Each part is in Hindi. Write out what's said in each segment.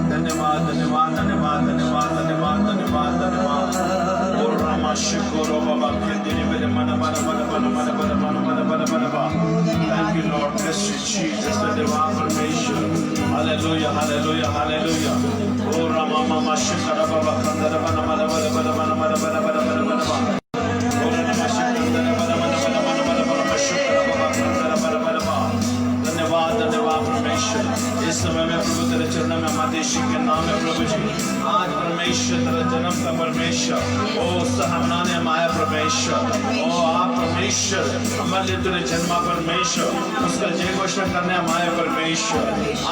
धन्यवाद धन्यवाद धन्यवाद धन्यवाद धन्यवाद धन्यवाद धन्यवाद और रामा शुक्र बाबा के दिन मेरे मन मन मन मन मन मन मन मन मन मन thank you Lord bless you Jesus धन्यवाद परमेश्वर हालेलुया हालेलुया हालेलुया ओ रामा मामा शुक्र बाबा कंदर मन मन मन मन मन मन मन मन मन मन ओ रामा शुक्र मन मन मन मन मन मन मन शुक्र बाबा कंदर मन मन धन्यवाद धन्यवाद परमेश्वर इस समय में प्रभु तेरे चरणों में मादेशी के नाम है प्रभु जी आज परमेश्वर तेरा जन्म का परमेश्वर ओ सहमनाने माया परमेश्वर ओ आप परमेश्वर हमारे लिए तेरे जन्मा परमेश्वर उसका जय घोषणा करने हमारे परमेश्वर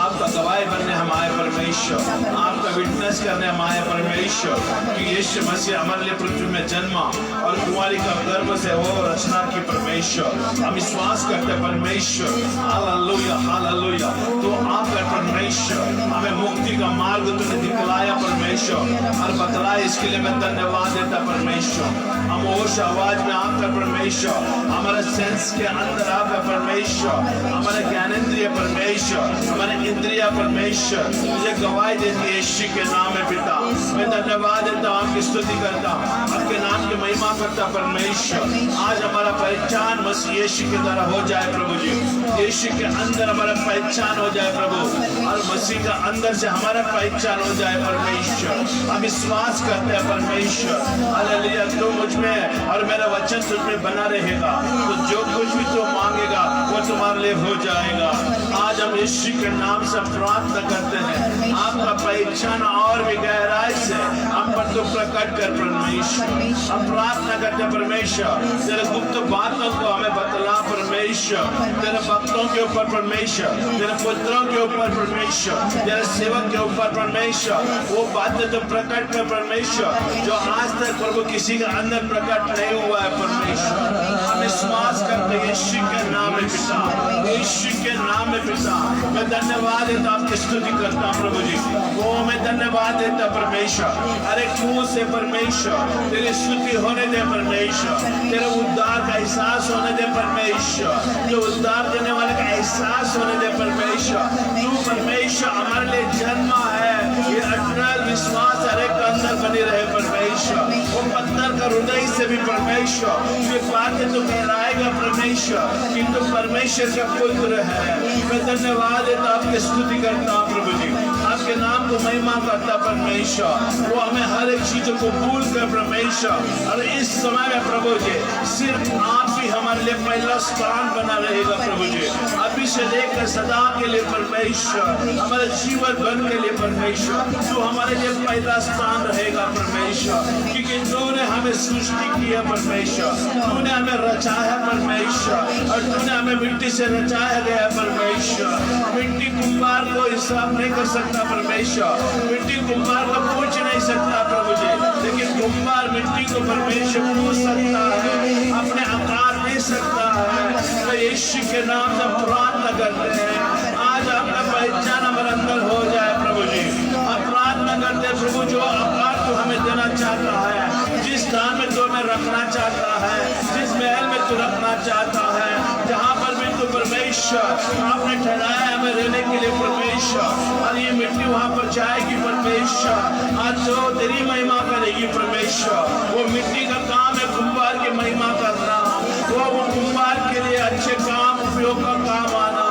आपका गवाही बनने हमारे परमेश्वर आपका विटनेस करने हमारे परमेश्वर कि यीशु मसीह हमारे लिए पृथ्वी में जन्मा और कुंवारी का गर्भ से वो रचना की परमेश्वर हम विश्वास करते परमेश्वर हालेलुया हालेलुया तो आपका परमेश्वर हमें मुक्ति का मार्ग तूने दिखलाया परमेश्वर और बतलाया इसके लिए मैं धन्यवाद देता परमेश्वर हम होश आवाज में आपका परमेश्वर हमारे सेंस के अंदर आपका परमेश्वर हमारे ज्ञानेंद्रिय परमेश्वर हमारे इंद्रिय परमेश्वर मुझे गवाही देती है यीशु के नाम में पिता मैं धन्यवाद देता हूँ आपकी स्तुति करता हूँ आपके नाम की महिमा करता परमेश्वर आज हमारा पहचान मसीह यीशु के द्वारा हो जाए प्रभु जी यीशु के अंदर हमारा पहचान हो जाए प्रभु और मसीह का अंदर से हमारा पहचान हो जाए परमेश्वर हम विश्वास करते हैं परमेश्वर हालेलुया तो मुझ में और मेरा वचन तुझ में बना रहेगा तो जो कुछ भी तो मांगेगा वो तुम्हारे लिए हो जाएगा आज हम यीशु के नाम से प्रार्थना करते हैं आपका पहचान और भी गहराई से हम पर तो प्रकट कर परमेश्वर हम प्रार्थना करते हैं परमेश्वर तेरे गुप्त बातों को हमें बतला परमेश्वर तेरे भक्तों के ऊपर परमेश्वर तेरे पुत्रों के ऊपर परमेश्वर तेरे सेवक के ऊपर परमेश्वर वो बातें तो प्रकट कर परमेश्वर जो आज तक प्रभु किसी के अंदर प्रकट नहीं हुआ है परमेश्वर हम विश्वास करते हैं यीशु के नाम में पिता यीशु के नाम में पिता मैं धन्यवाद देता आपकी स्तुति करता हूँ प्रभु जी वो मैं धन्यवाद देता परमेश्वर हर एक मुंह से परमेश्वर तेरी स्तुति होने दे परमेश्वर तेरे उद्धार का एहसास होने दे परमेश्वर जो उद्धार देने वाले का एहसास होने दे परमेश्वर तू परमेश्वर हमारे लिए जन्मा है ये अटल विश्वास हर एक अंदर बनी रहे परमेश्वर वो पत्थर का हृदय से भी परमेश्वर ये बातें तो कहलाएगा परमेश्वर किंतु परमेश्वर का पुत्र है मैं धन्यवाद देता आपकी स्तुति करता हूँ प्रभु जी आपके नाम को महिमा करता परमेश्वर वो हमें हर एक चीज को भूल कर परमेश्वर और इस समय में प्रभु जी सिर्फ आप ही हमारे लिए पहला स्थान बना रहेगा प्रभु जी अभी से लेकर सदा के लिए परमेश्वर हमारे जीवन भर के लिए परमेश्वर तू हमारे लिए पहला स्थान रहेगा परमेश्वर क्योंकि तूने हमें सृष्टि किया परमेश्वर तूने हमें रचाया परमेश्वर और तूने हमें मिट्टी से रचाया गया परमेश्वर मिट्टी कुम्हार को हिसाब नहीं कर सकता परमेश्वर मिट्टी कुम्हार को पूछ नहीं सकता प्रभु जी लेकिन कुम्हार मिट्टी को परमेश्वर पूछ सकता है अपने आकार दे सकता है तो यीशु के नाम से प्रार्थना करते हैं आज आपका पहचान हमारे अंदर हो जाए प्रभु जी हम प्रार्थना करते हैं प्रभु जो आकार तो हमें देना चाहता है जिस स्थान में तो हमें रखना चाहता है जिस महल में तू रखना चाहता है जहाँ पर भी तू परमेश्वर आपने ठहराया हमें रहने के लिए परमेश्वर और ये मिट्टी वहाँ पर जाएगी परमेश्वर आज जो तेरी महिमा करेगी परमेश्वर वो मिट्टी का काम है कुम्हार की महिमा करना वो कुम्हार के लिए अच्छे काम उपयोग का काम आना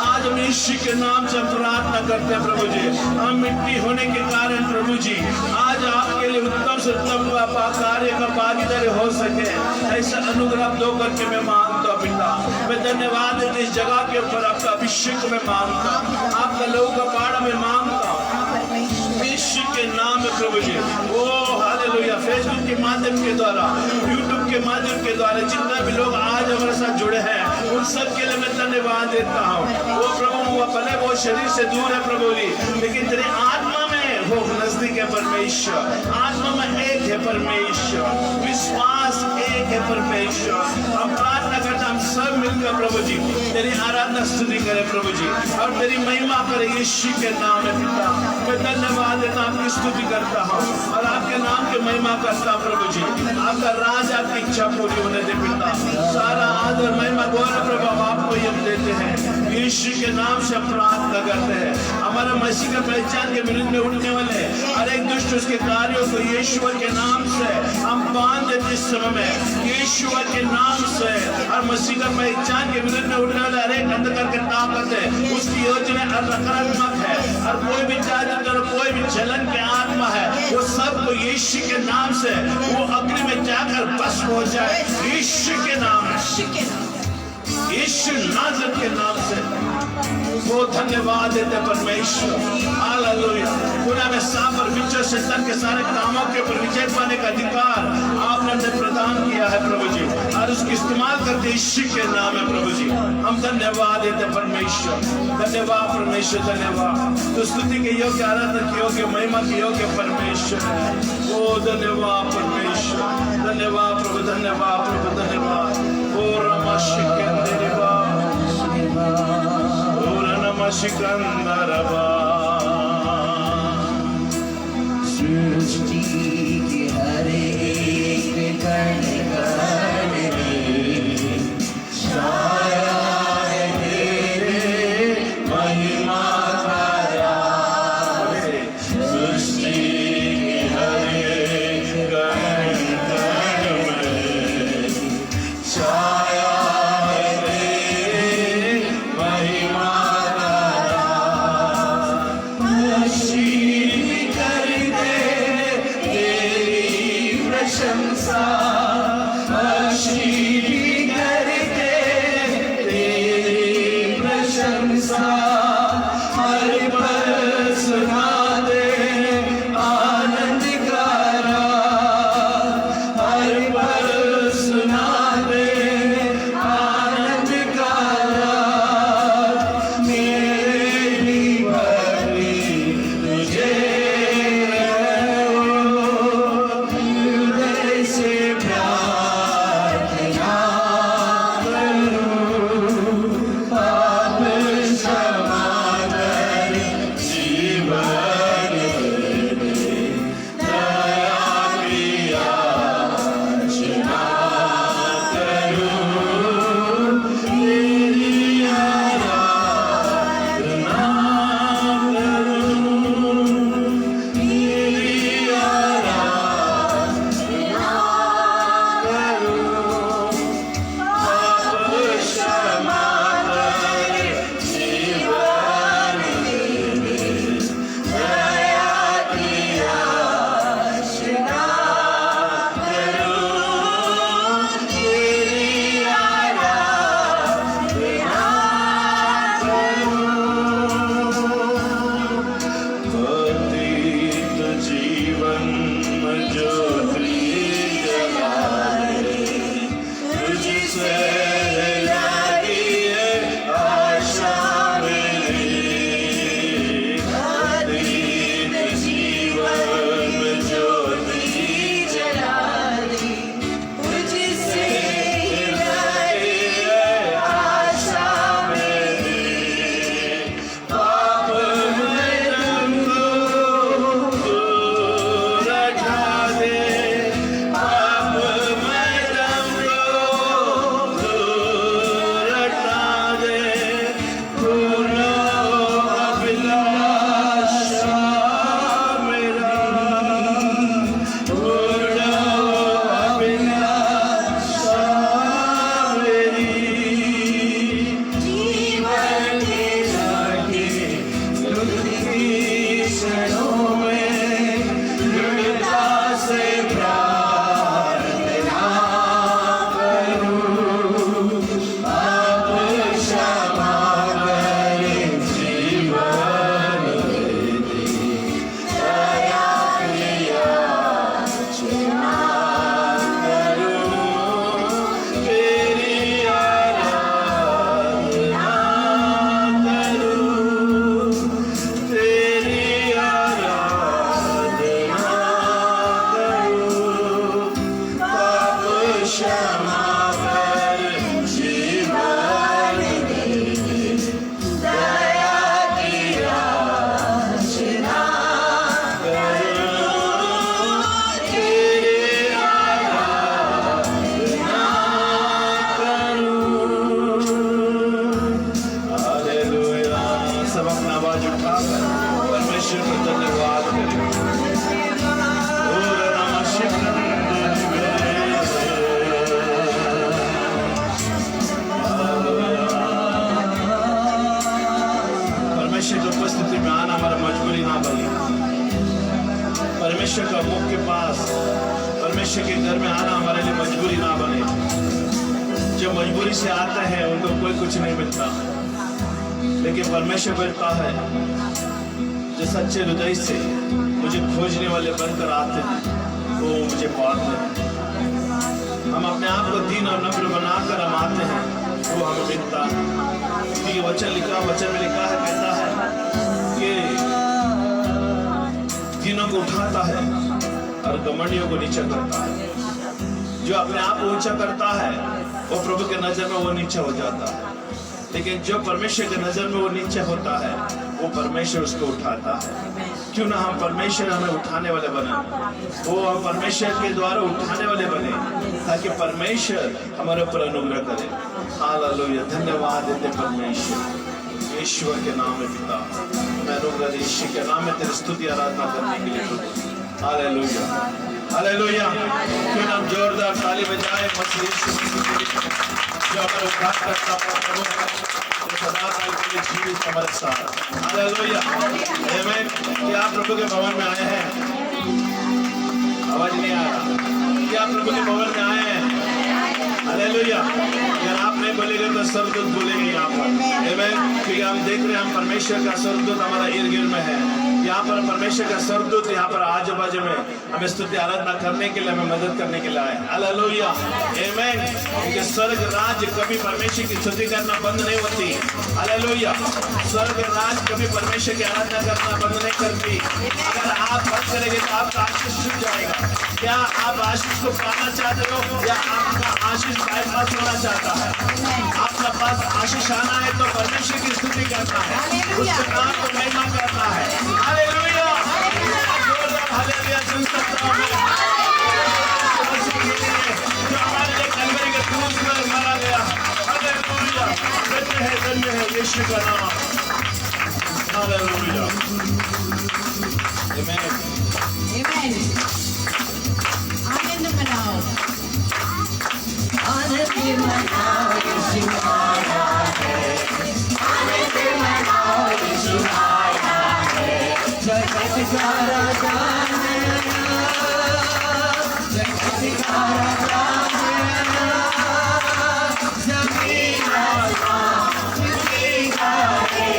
आज हम यीशु के नाम से प्रार्थना करते हैं प्रभु जी हम मिट्टी होने के कारण प्रभु जी आज आपके लिए उत्तम से उत्तम कार्य का भागीदारी हो सके ऐसा अनुग्रह दो करके मैं मांगता हूँ पिता मैं धन्यवाद देते इस जगह के ऊपर आपका अभिषेक में मांगता हूँ आपका लोगों का पाड़ा में मांगता हूँ यीशु के नाम में प्रभु जी ओ हालेलुया फेसबुक के माध्यम के द्वारा यूट्यूब के माध्यम के द्वारा जितना भी लोग आज हमारे साथ जुड़े हैं उन सब के लिए मैं धन्यवाद देता हूँ वो प्रभु वो भले वो शरीर से दूर है प्रभु जी लेकिन तेरी आत्मा में वो नजदीक है परमेश्वर परमेश्वर, आत्मा में एक है परमेश्वर, विश्वास एक है परमेश्वर। हम प्रार्थना करते हम सब मिलकर प्रभु जी तेरी आराधना स्तुति करें प्रभु जी, और तेरी महिमा करें यीशु के नाम में। पिता मैं धन्यवाद देता आपकी स्तुति करता हूँ और आपके नाम की महिमा करता हूँ प्रभु जी। आपका राज आपकी इच्छा पूरी होने दे पिता। सारा आदर महिमा गौरव प्रभाव आपको ही हम देते हैं, यीशु के नाम से प्रार्थना करते हैं। हमारा मसीह का पहचान के विरुद्ध में उठने वाले हर एक दुष्ट उसके कार्यों को यीशु के नाम से हम बांध देते इस समय में, यीशु के नाम से। और मसीह का पहचान के विरुद्ध में उठने वाले हर एक अंधकार के ताकत है, उसकी योजना नकारात्मक है, और कोई भी जादू और कोई भी जलन के आत्मा है, वो सब को यीशु के नाम से वो अग्नि में जाकर भस्म हो जाए यीशु के नाम, यीशु नाज़रेत के नाम से। वो धन्यवाद देते परमेश्वर, हालेलुया। पुनः में सांप और बिच्छू शैतान के सारे कामों के ऊपर विजय पाने का अधिकार आपने हमें प्रदान किया है प्रभु जी, और उसकी इस्तेमाल करते यीशु के नाम है प्रभु जी। हम धन्यवाद देते परमेश्वर, धन्यवाद परमेश्वर, धन्यवाद। तो स्तुति के योग्य, आराधना के योग्य, महिमा के योग्य परमेश्वर है। ओ धन्यवाद परमेश्वर, धन्यवाद प्रभु, धन्यवाद प्रभु, धन्यवाद। ओ रमाशिकंदरबा, ओ रमाशिकंदरबा। सृष्टि के हर एक कण कण में छाया है तेरे महिमा का राज। सृष्टि के हर एक कण कण में छाया है तेरे महिमा का राज। नशीब कर दे परमेश्वर का मुख के पास, परमेश्वर के घर में आना हमारे लिए मजबूरी ना बने। जो मजबूरी से आते हैं उनको कोई कुछ नहीं मिलता, लेकिन परमेश्वर मिलता है जो सच्चे हृदय से मुझे खोजने वाले बनकर आते हैं, वो मुझे पाते हैं। हम अपने आप को दीन और नम्र बनाकर हम आते हैं, वो हमें मिलता है। ये वचन में लिखा है, कहता है कि दीनों को उठाता है और घमंडियों को नीचा करता है। जो अपने आप को ऊंचा करता है वो प्रभु के नजर में वो नीचा हो जाता है, लेकिन जो परमेश्वर के नजर में वो नीचा होता है वो परमेश्वर उसको उठाता है। क्यों ना हम परमेश्वर हमें उठाने वाले बने, वो हम परमेश्वर के द्वारा उठाने वाले बने, ताकि परमेश्वर हमारे ऊपर अनुग्रह करे। हालेलुया, धन्यवाद देते परमेश्वर, ईश्वर के नाम में पिता, मैं अनुग्रह ईश्वर के नाम में तेरी स्तुति आराधना करने के लिए। Hallelujah, hallelujah. क्यों ना जोरदार ताली बजाए मसीह जो हमारे उद्धार करता प्रभु सदा काल के लिए जीवित हमारे साथ। हालेलुया, आमीन। क्या आप प्रभु के भवन में आए हैं? आवाज नहीं आ रहा। क्या आप प्रभु के भवन में आए हैं? हालेलुया। अगर आप नहीं बोलेंगे तो स्वर्गदूत बोलेंगे यहाँ पर, आमीन। क्योंकि हम देख रहे हैं हम परमेश्वर का स्वर्गदूत हमारा इर्द गिर्द में है। यहाँ पर परमेश्वर का स्वर्गदूत यहाँ पर आजू बाजू में हमें स्तुति आराधना करने के लिए, हमें मदद करने के लिए आए। हालेलुया, आमीन। क्योंकि स्वर्ग राज्य कभी परमेश्वर की स्तुति करना बंद नहीं होती। हालेलुया, स्वर्ग राज्य कभी परमेश्वर की आराधना करना बंद नहीं करती। अगर आप बंद करेंगे तो आपका आशीष छूट जाएगा। क्या आप आशीष को पाना चाहते हो या आपका आशीष बाईपास होना चाहता है? आपका पास आशीष आना है तो परमेश्वर की स्तुति करना है, उसके नाम को महिमा करना है। Hallelujah, hallelujah. सुन सकता हूं मैं जो हमारे लिए कलवरी के क्रूस पर मारा गया। हालेलुया, धन्य है यीशु का नाम। हालेलुया, आमीन, आमीन। आनंद मनाओ, आनंद मनाओ, यीशु आया है। आनंद मनाओ, यीशु आया है। जगत का राजा है, जगत का राजा है। ज़मीन आसमान झुकी गाए,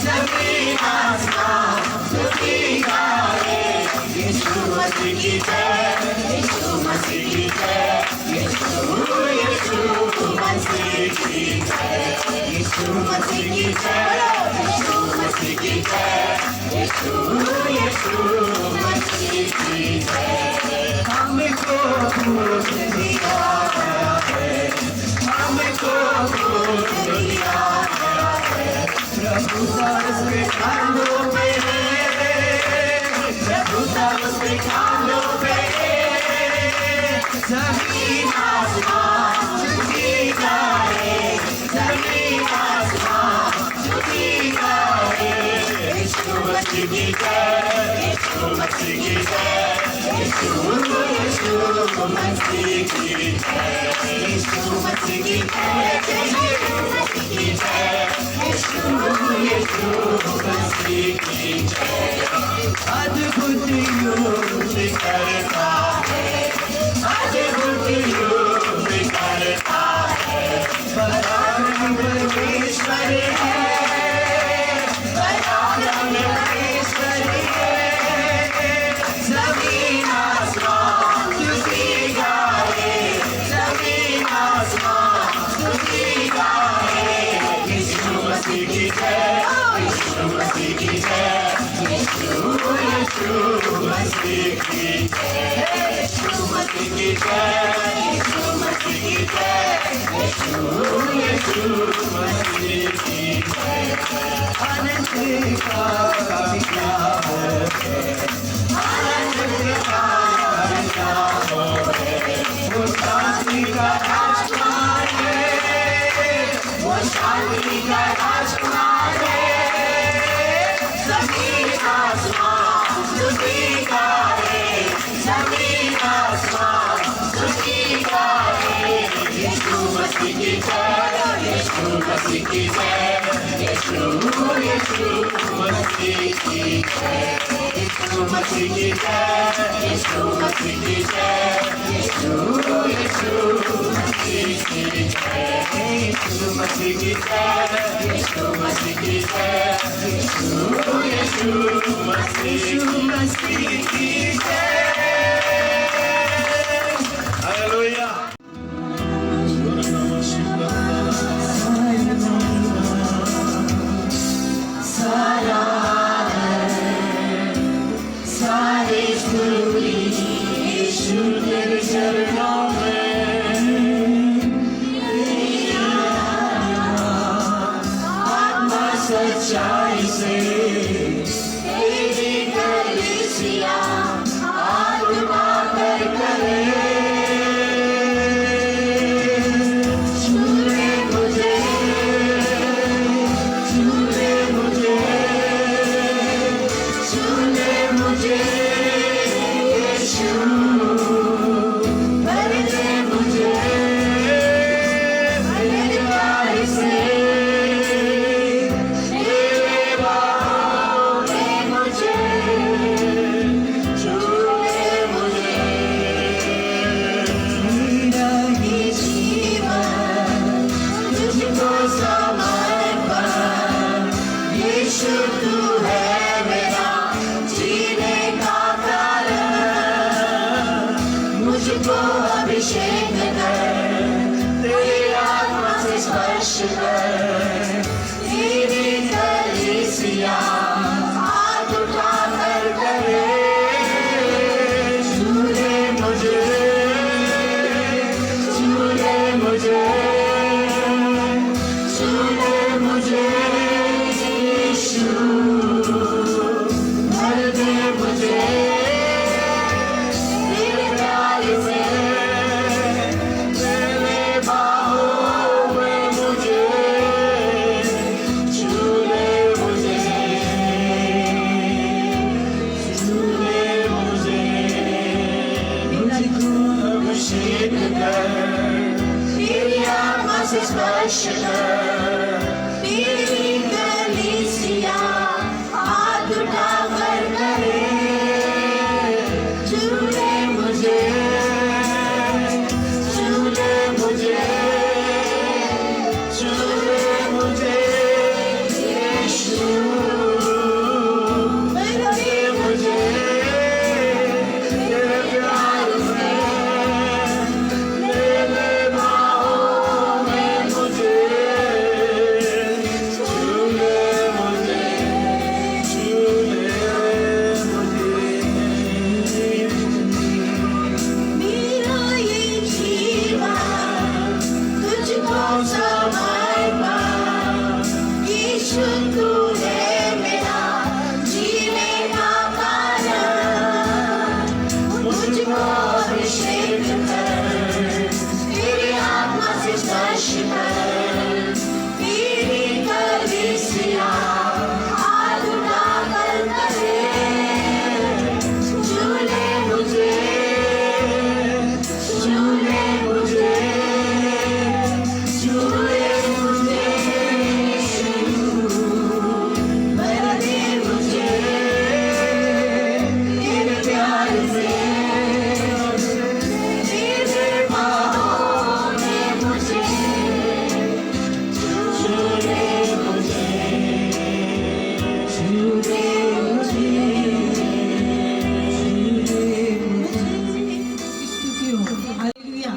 ज़मीन आसमान झुकी गाए। यीशु मसीह की जय, यीशु मसीह की जय, यीशु मसीह की जय, यीशु मसीह की जय, यीशु मसीह की जय, यीशु मसीह की जय। हमको भूल दिया गया है, हमको भूल दिया गया है। प्रभु दास के कानों में, प्रभु दास के कानों में ज़मीन आसमान झुकी गाए, ज़मीन आसमान झुकी गाए। यीशु मसीह की जय, यीशु मसीह की जय, यीशु मसीह की जय, यीशु मसीह की जय, यीशु मसीह की जय, यीशु मसीह की जय। अद्भुत योग करता है, अद्भुत योग करता है। पराक्रम परमेश्वर है, पराक्रम परमेश्वर है। ज़मीन आसमान झुकी गाए, ज़मीन आसमान झुकी गाए। यीशु मसीह की जय, यीशु मसीह की जय, यीशु मसीह की जय, यीशु मसीह की जय, यीशु मसीह की जय, यीशु मसीह की जय। आनंद का विलाप है, आनंद का विलाप है। वो शांति का राजकुमार है, वो शांति का राजकुमार है। ज़मीन आसमान झुकी गाए, ज़मीन आसमान झुकी गाए। यीशु मसीह की जय, यीशु मसीह की जय, यीशु मसीह की जय। यीशु मसीह की जय, यीशु मसीह की जय, यीशु मसीह की जय, यीशु मसीह की जय, यीशु मसीह की जय, यीशु मसीह की जय। हालेलुया। सारे स्तुति यीशु तेरे चरणों में, आत्मा सच्चाई से तेरी कलीसिया आत्मा कर करे। छूले मुझे, छूले मुझे, छूले मुझे यीशु, भर दे मुझे तेरे प्यार से, तेरे बाहों में मुझे छूले मुझे। मेरा ये जीवन तुझको समर्पण, यीशु तू है मेरा जीने का कारण। मुझको अभिषेक कर, तेरी आत्मा से स्पर्श कर, तेरी कलीसिया हाथ उठा कर करे। छूले मुझे, छूले मुझे, छूले मुझे यीशु, भर दे मुझे तेरे प्यार से, तेरे बाहों में मुझे छूले मुझे, छूले मुझे। मुझको अभिषेक कर, तेरी आत्मा से स्पर्श कर, तेरी कलीसिया हाथ उठा कर करे। छूले मुझे, छूले मुझे, छूले मुझे यीशु, भर दे मुझे तेरे प्यार से, तेरे बाहों में मुझे छूले मुझे, छूले मुझे। मेरा ये जीवन तुझको समर्पण, यीशु तू है मेरा जीने का कारण। मुझको अभिषेक कर, तेरी आत्मा से स्पर्श कर, तेरी कलीसिया हाथ उठा कर करे। छूले मुझे, छूले मुझे, छूले मुझे यीशु, भर दे मुझे तेरे प्यार से, तेरे बाहों में मुझे छूले मुझे, छूले मुझे, स्तुति हो। हालेलुया।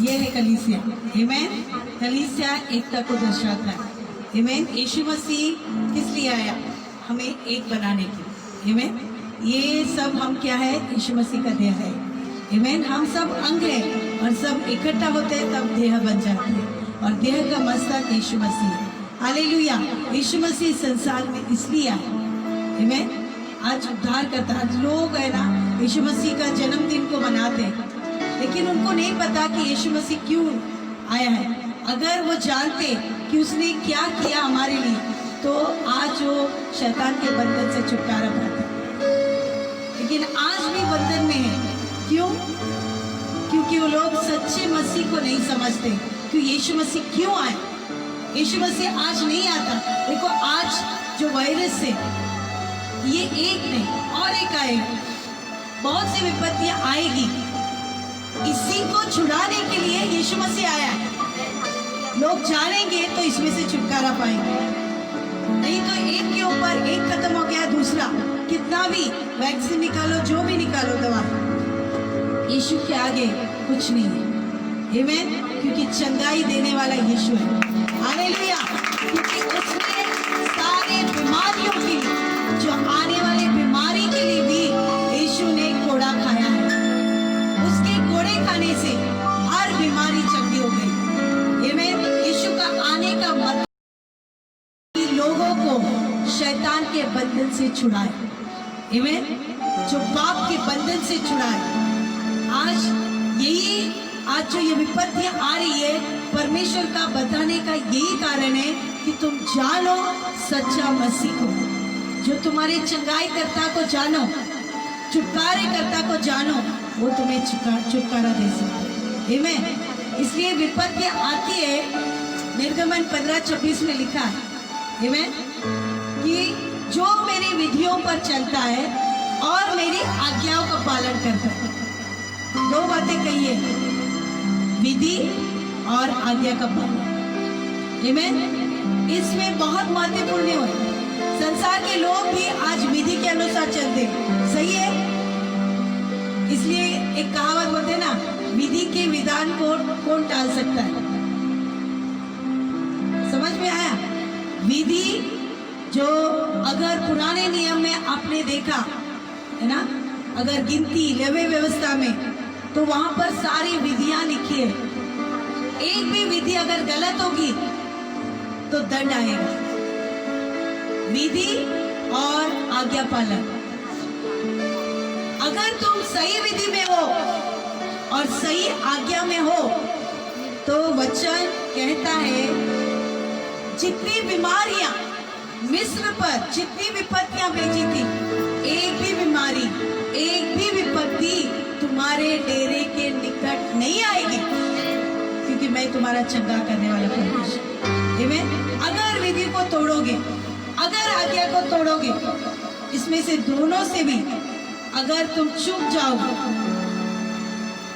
ये है कलीसिया। आमीन। कलीसिया एकता को दर्शाता है। आमीन। यीशु मसीह किस लिए आया? हमें एक बनाने के लिए। आमीन। ये सब हम क्या है? यीशु मसीह का देह है। आमीन। हम सब अंग हैं और सब इकट्ठा होते हैं तब देह बन जाते हैं और देह का मस्तक यीशु मसीह है। हालेलुया। यीशु मसीह संसार में इसलिए आया। आमीन। आज उद्धार करता, आज लोग है ना यीशु मसीह का जन्मदिन को मनाते हैं, लेकिन उनको नहीं पता कि यीशु मसीह क्यों आया है। अगर वो जानते कि उसने क्या किया हमारे लिए, तो आज वो शैतान के बंधन से छुटकारा पाते। लेकिन आज भी बंधन में है। क्यों? क्योंकि वो लोग सच्चे मसीह को नहीं समझते कि यीशु मसीह क्यों आए। यीशु मसीह आज नहीं आता। देखो आज जो वायरस है, ये एक नहीं और एक आएगा, बहुत सी विपत्तियां आएगी। इसी को छुड़ाने के लिए यीशु मसीह आया है। लोग जानेंगे तो इसमें से छुटकारा पाएंगे, नहीं तो एक के ऊपर एक खत्म हो गया, दूसरा कितना भी वैक्सीन निकालो, जो भी निकालो दवा, यीशु के आगे कुछ नहीं है। आमीन, क्योंकि चंगाई देने वाला यीशु है। हालेलुया, क्योंकि उसने सारे बीमारियों के लिए, जो आने वाली बीमारी के लिए भी यीशु ने कोड़ा खाया है। उसके कोड़े खाने से हर बीमारी चंगी हो गई। आमीन, यीशु का आने का मतलब लोगों को शैतान के बंधन से छुड़ाए। आमीन, जो पाप के बंधन से छुड़ाए। आज जो ये विपत्तियां आ रही है, परमेश्वर का बताने का यही कारण है कि तुम जानो सच्चा मसीह को, जो तुम्हारे चंगाई करता को जानो, छुटकारे करता को जानो, वो तुम्हें छुटकारा दे सकता है। आमीन, इसलिए विपत्तियां आती है। निर्गमन 15:26 में लिखा है, आमीन, कि जो मेरी विधियों पर चलता है और मेरी आज्ञाओं का पालन करता है। दो बातें कही है, विधि और आज्ञा का पालन। आमीन, इसमें बहुत महत्वपूर्ण है। संसार के लोग भी आज विधि के अनुसार चलते हैं, सही है। इसलिए एक कहावत बोलते हैं ना, विधि के विधान को कौन टाल सकता है। समझ में आया? विधि जो अगर पुराने नियम में आपने देखा है ना, अगर गिनती लेवे व्यवस्था में, तो वहां पर सारी विधियां लिखी है। एक भी विधि अगर गलत होगी तो दंड आएगा। विधि और आज्ञा पालन, अगर तुम सही विधि में हो और सही आज्ञा में हो, तो वचन कहता है जितनी बीमारियां मिस्र पर, जितनी विपत्तियां भेजी थी, एक भी बीमारी, एक भी विपत्ति तुम्हारे डेरे के निकट नहीं आएगी, क्योंकि मैं तुम्हारा चंगा करने वाला परमेश्वर। आमीन, अगर विधि को तोड़ोगे, अगर आज्ञा को तोड़ोगे, इसमें से दोनों से भी अगर तुम चूक जाओगे,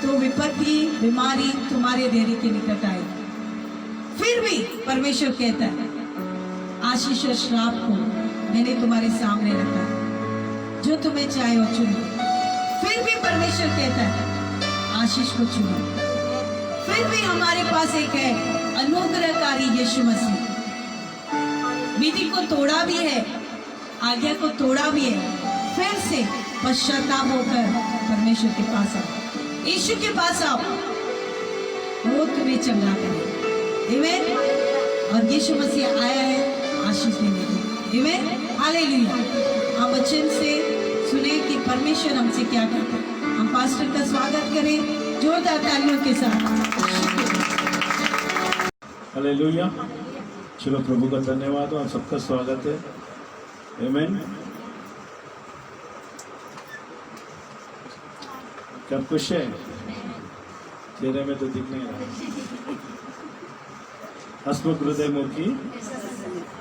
तो विपत्ति, बीमारी तुम्हारे डेरे के निकट आएगी। फिर भी परमेश्वर कहता है, आशीष और श्राप को मैंने तुम्हारे सामने रखा, जो तुम्हें चाहे वो चुनो। फिर भी परमेश्वर कहता है आशीष को चुनो। फिर भी हमारे पास एक है अनुग्रहकारी यीशु मसीह। विधि को तोड़ा भी है, आज्ञा को तोड़ा भी है, फिर से पश्चाताप होकर परमेश्वर के पास आओ, यीशु के पास आओ, वो तुम्हें चंगा करे। आमीन, और यीशु मसीह आया है आशीष देने के लिए। आमीन, हालेलुया। हम वचन से सुने कि परमेश्वर हमसे क्या कहता है। हम पास्टर का स्वागत करें जोरदार तालियों के साथ। हालेलुया। चलो, प्रभु का धन्यवाद और सबका स्वागत है। आमीन। क्या खुश है? चेहरे में तो दिख नहीं रहा। हसमुख हृदय मुख की,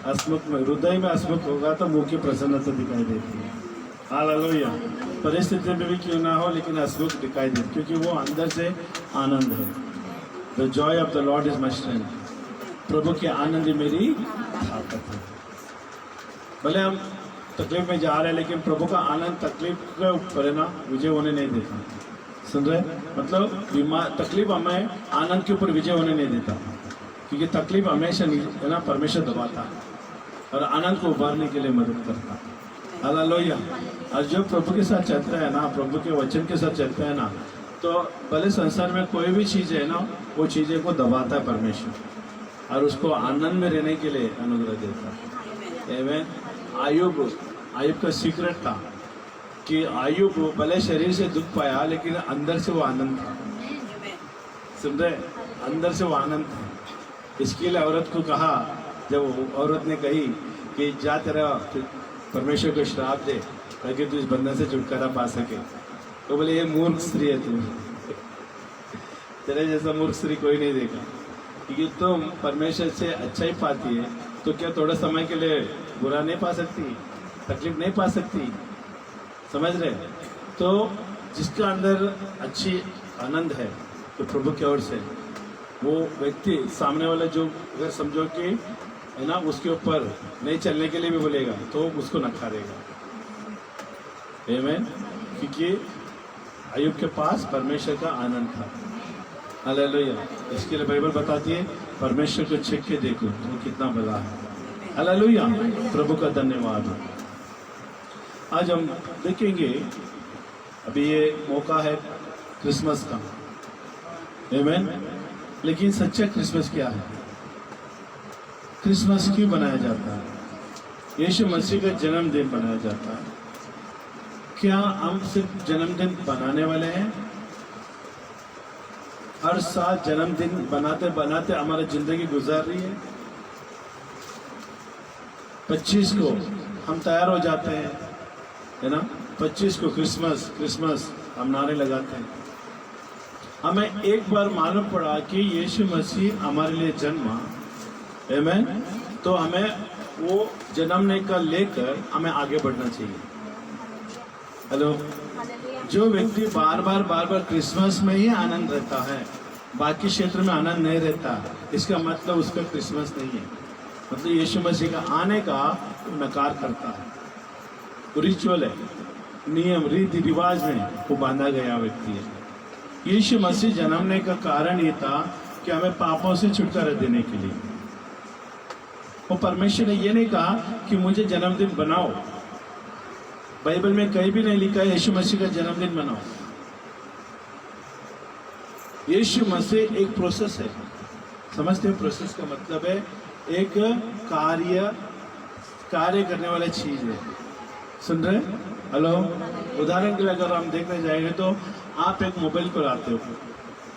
हसमुख में हृदय में हसमुख होगा तो मुख की प्रसन्नता दिखाई देती है। हालेलुया। परिस्थिति में भी क्यों ना हो, लेकिन हसमुख दिखाई देती, क्योंकि वो अंदर से आनंद है। The joy of the Lord is my strength. प्रभु के आनंद ही मेरी ताकत है। भले हम तकलीफ में जा रहे हैं, लेकिन प्रभु का आनंद तकलीफ के ऊपर है ना, विजय होने नहीं देता। सुन रहे? मतलब तकलीफ हमें आनंद के ऊपर विजय होने नहीं देता, क्योंकि तकलीफ हमेशा है ना परमेश्वर दबाता है और आनंद को उभारने के लिए मदद करता है। हालेलुया। और जो प्रभु के साथ चलता है ना, प्रभु के वचन के साथ चलता है ना, तो भले संसार में कोई भी चीज़ है ना, वो चीज़ें को दबाता है परमेश्वर और उसको आनंद में रहने के लिए अनुग्रह देता है। आमीन। आयुब का सीक्रेट था कि आयुब भले शरीर से दुख पाया, लेकिन अंदर से वो आनंद था। सुन रहे? अंदर से वो आनंद था। इसके लिए औरत को कहा, जब औरत ने कही कि जा तेरा परमेश्वर को श्राप दे ताकि तू इस बंधन से छुटकारा पा सके, तो बोले ये मूर्ख स्त्री है तू, तेरे जैसा मूर्ख स्त्री कोई नहीं देखा, क्योंकि तुम परमेश्वर से अच्छा ही पाती है, तो क्या थोड़ा समय के लिए बुरा नहीं पा सकती? तकलीफ नहीं पा सकती, समझ रहे? तो जिसका अंदर अच्छी आनंद है तो प्रभु की ओर से, वो व्यक्ति सामने वाला जो अगर समझो कि है ना उसके ऊपर नहीं चलने के लिए भी बोलेगा तो उसको नकारेगा। आमीन। क्योंकि अय्यूब के पास परमेश्वर का आनंद था। हालेलुया। इसके लिए बाइबल बताती है परमेश्वर को छेक के देखो वो कितना बड़ा है। हालेलुया। प्रभु का धन्यवाद हो। आज हम देखेंगे, अभी ये मौका है क्रिसमस का, आमीन। लेकिन सच्चा क्रिसमस क्या है? क्रिसमस क्यों बनाया जाता है? यीशु मसीह का जन्मदिन बनाया जाता है। क्या हम सिर्फ जन्मदिन बनाने वाले हैं? हर साल जन्मदिन बनाते बनाते हमारी जिंदगी गुजार रही है। 25 को हम तैयार हो जाते हैं, है ना? 25 को क्रिसमस क्रिसमस हम नारे लगाते हैं। हमें एक बार मालूम पड़ा कि यीशु मसीह हमारे लिए जन्मा, आमीन। तो हमें वो जन्मने का लेकर हमें आगे बढ़ना चाहिए। हेलो। जो व्यक्ति बार बार क्रिसमस में ही आनंद रहता है, बाकी क्षेत्र में आनंद नहीं रहता, इसका मतलब उसका क्रिसमस नहीं है। मतलब यीशु मसीह का आने का नकार करता है। वो रिचुअल है, नियम रीति रिवाज में वो बांधा गया व्यक्ति है। यीशु मसीह जन्मने का कारण ये था कि हमें पापों से छुटकारा देने के लिए। वो परमेश्वर ने ये नहीं कहा कि मुझे जन्मदिन बनाओ। बाइबल में कहीं भी नहीं लिखा है यीशु मसीह का जन्मदिन बनाओ। यीशु मसीह एक प्रोसेस है, समझते हैं? प्रोसेस का मतलब है एक कार्य करने वाला चीज है। सुन रहे? हेलो। उदाहरण के लिए अगर हम देखने जाएंगे तो आप एक मोबाइल को लाते हो,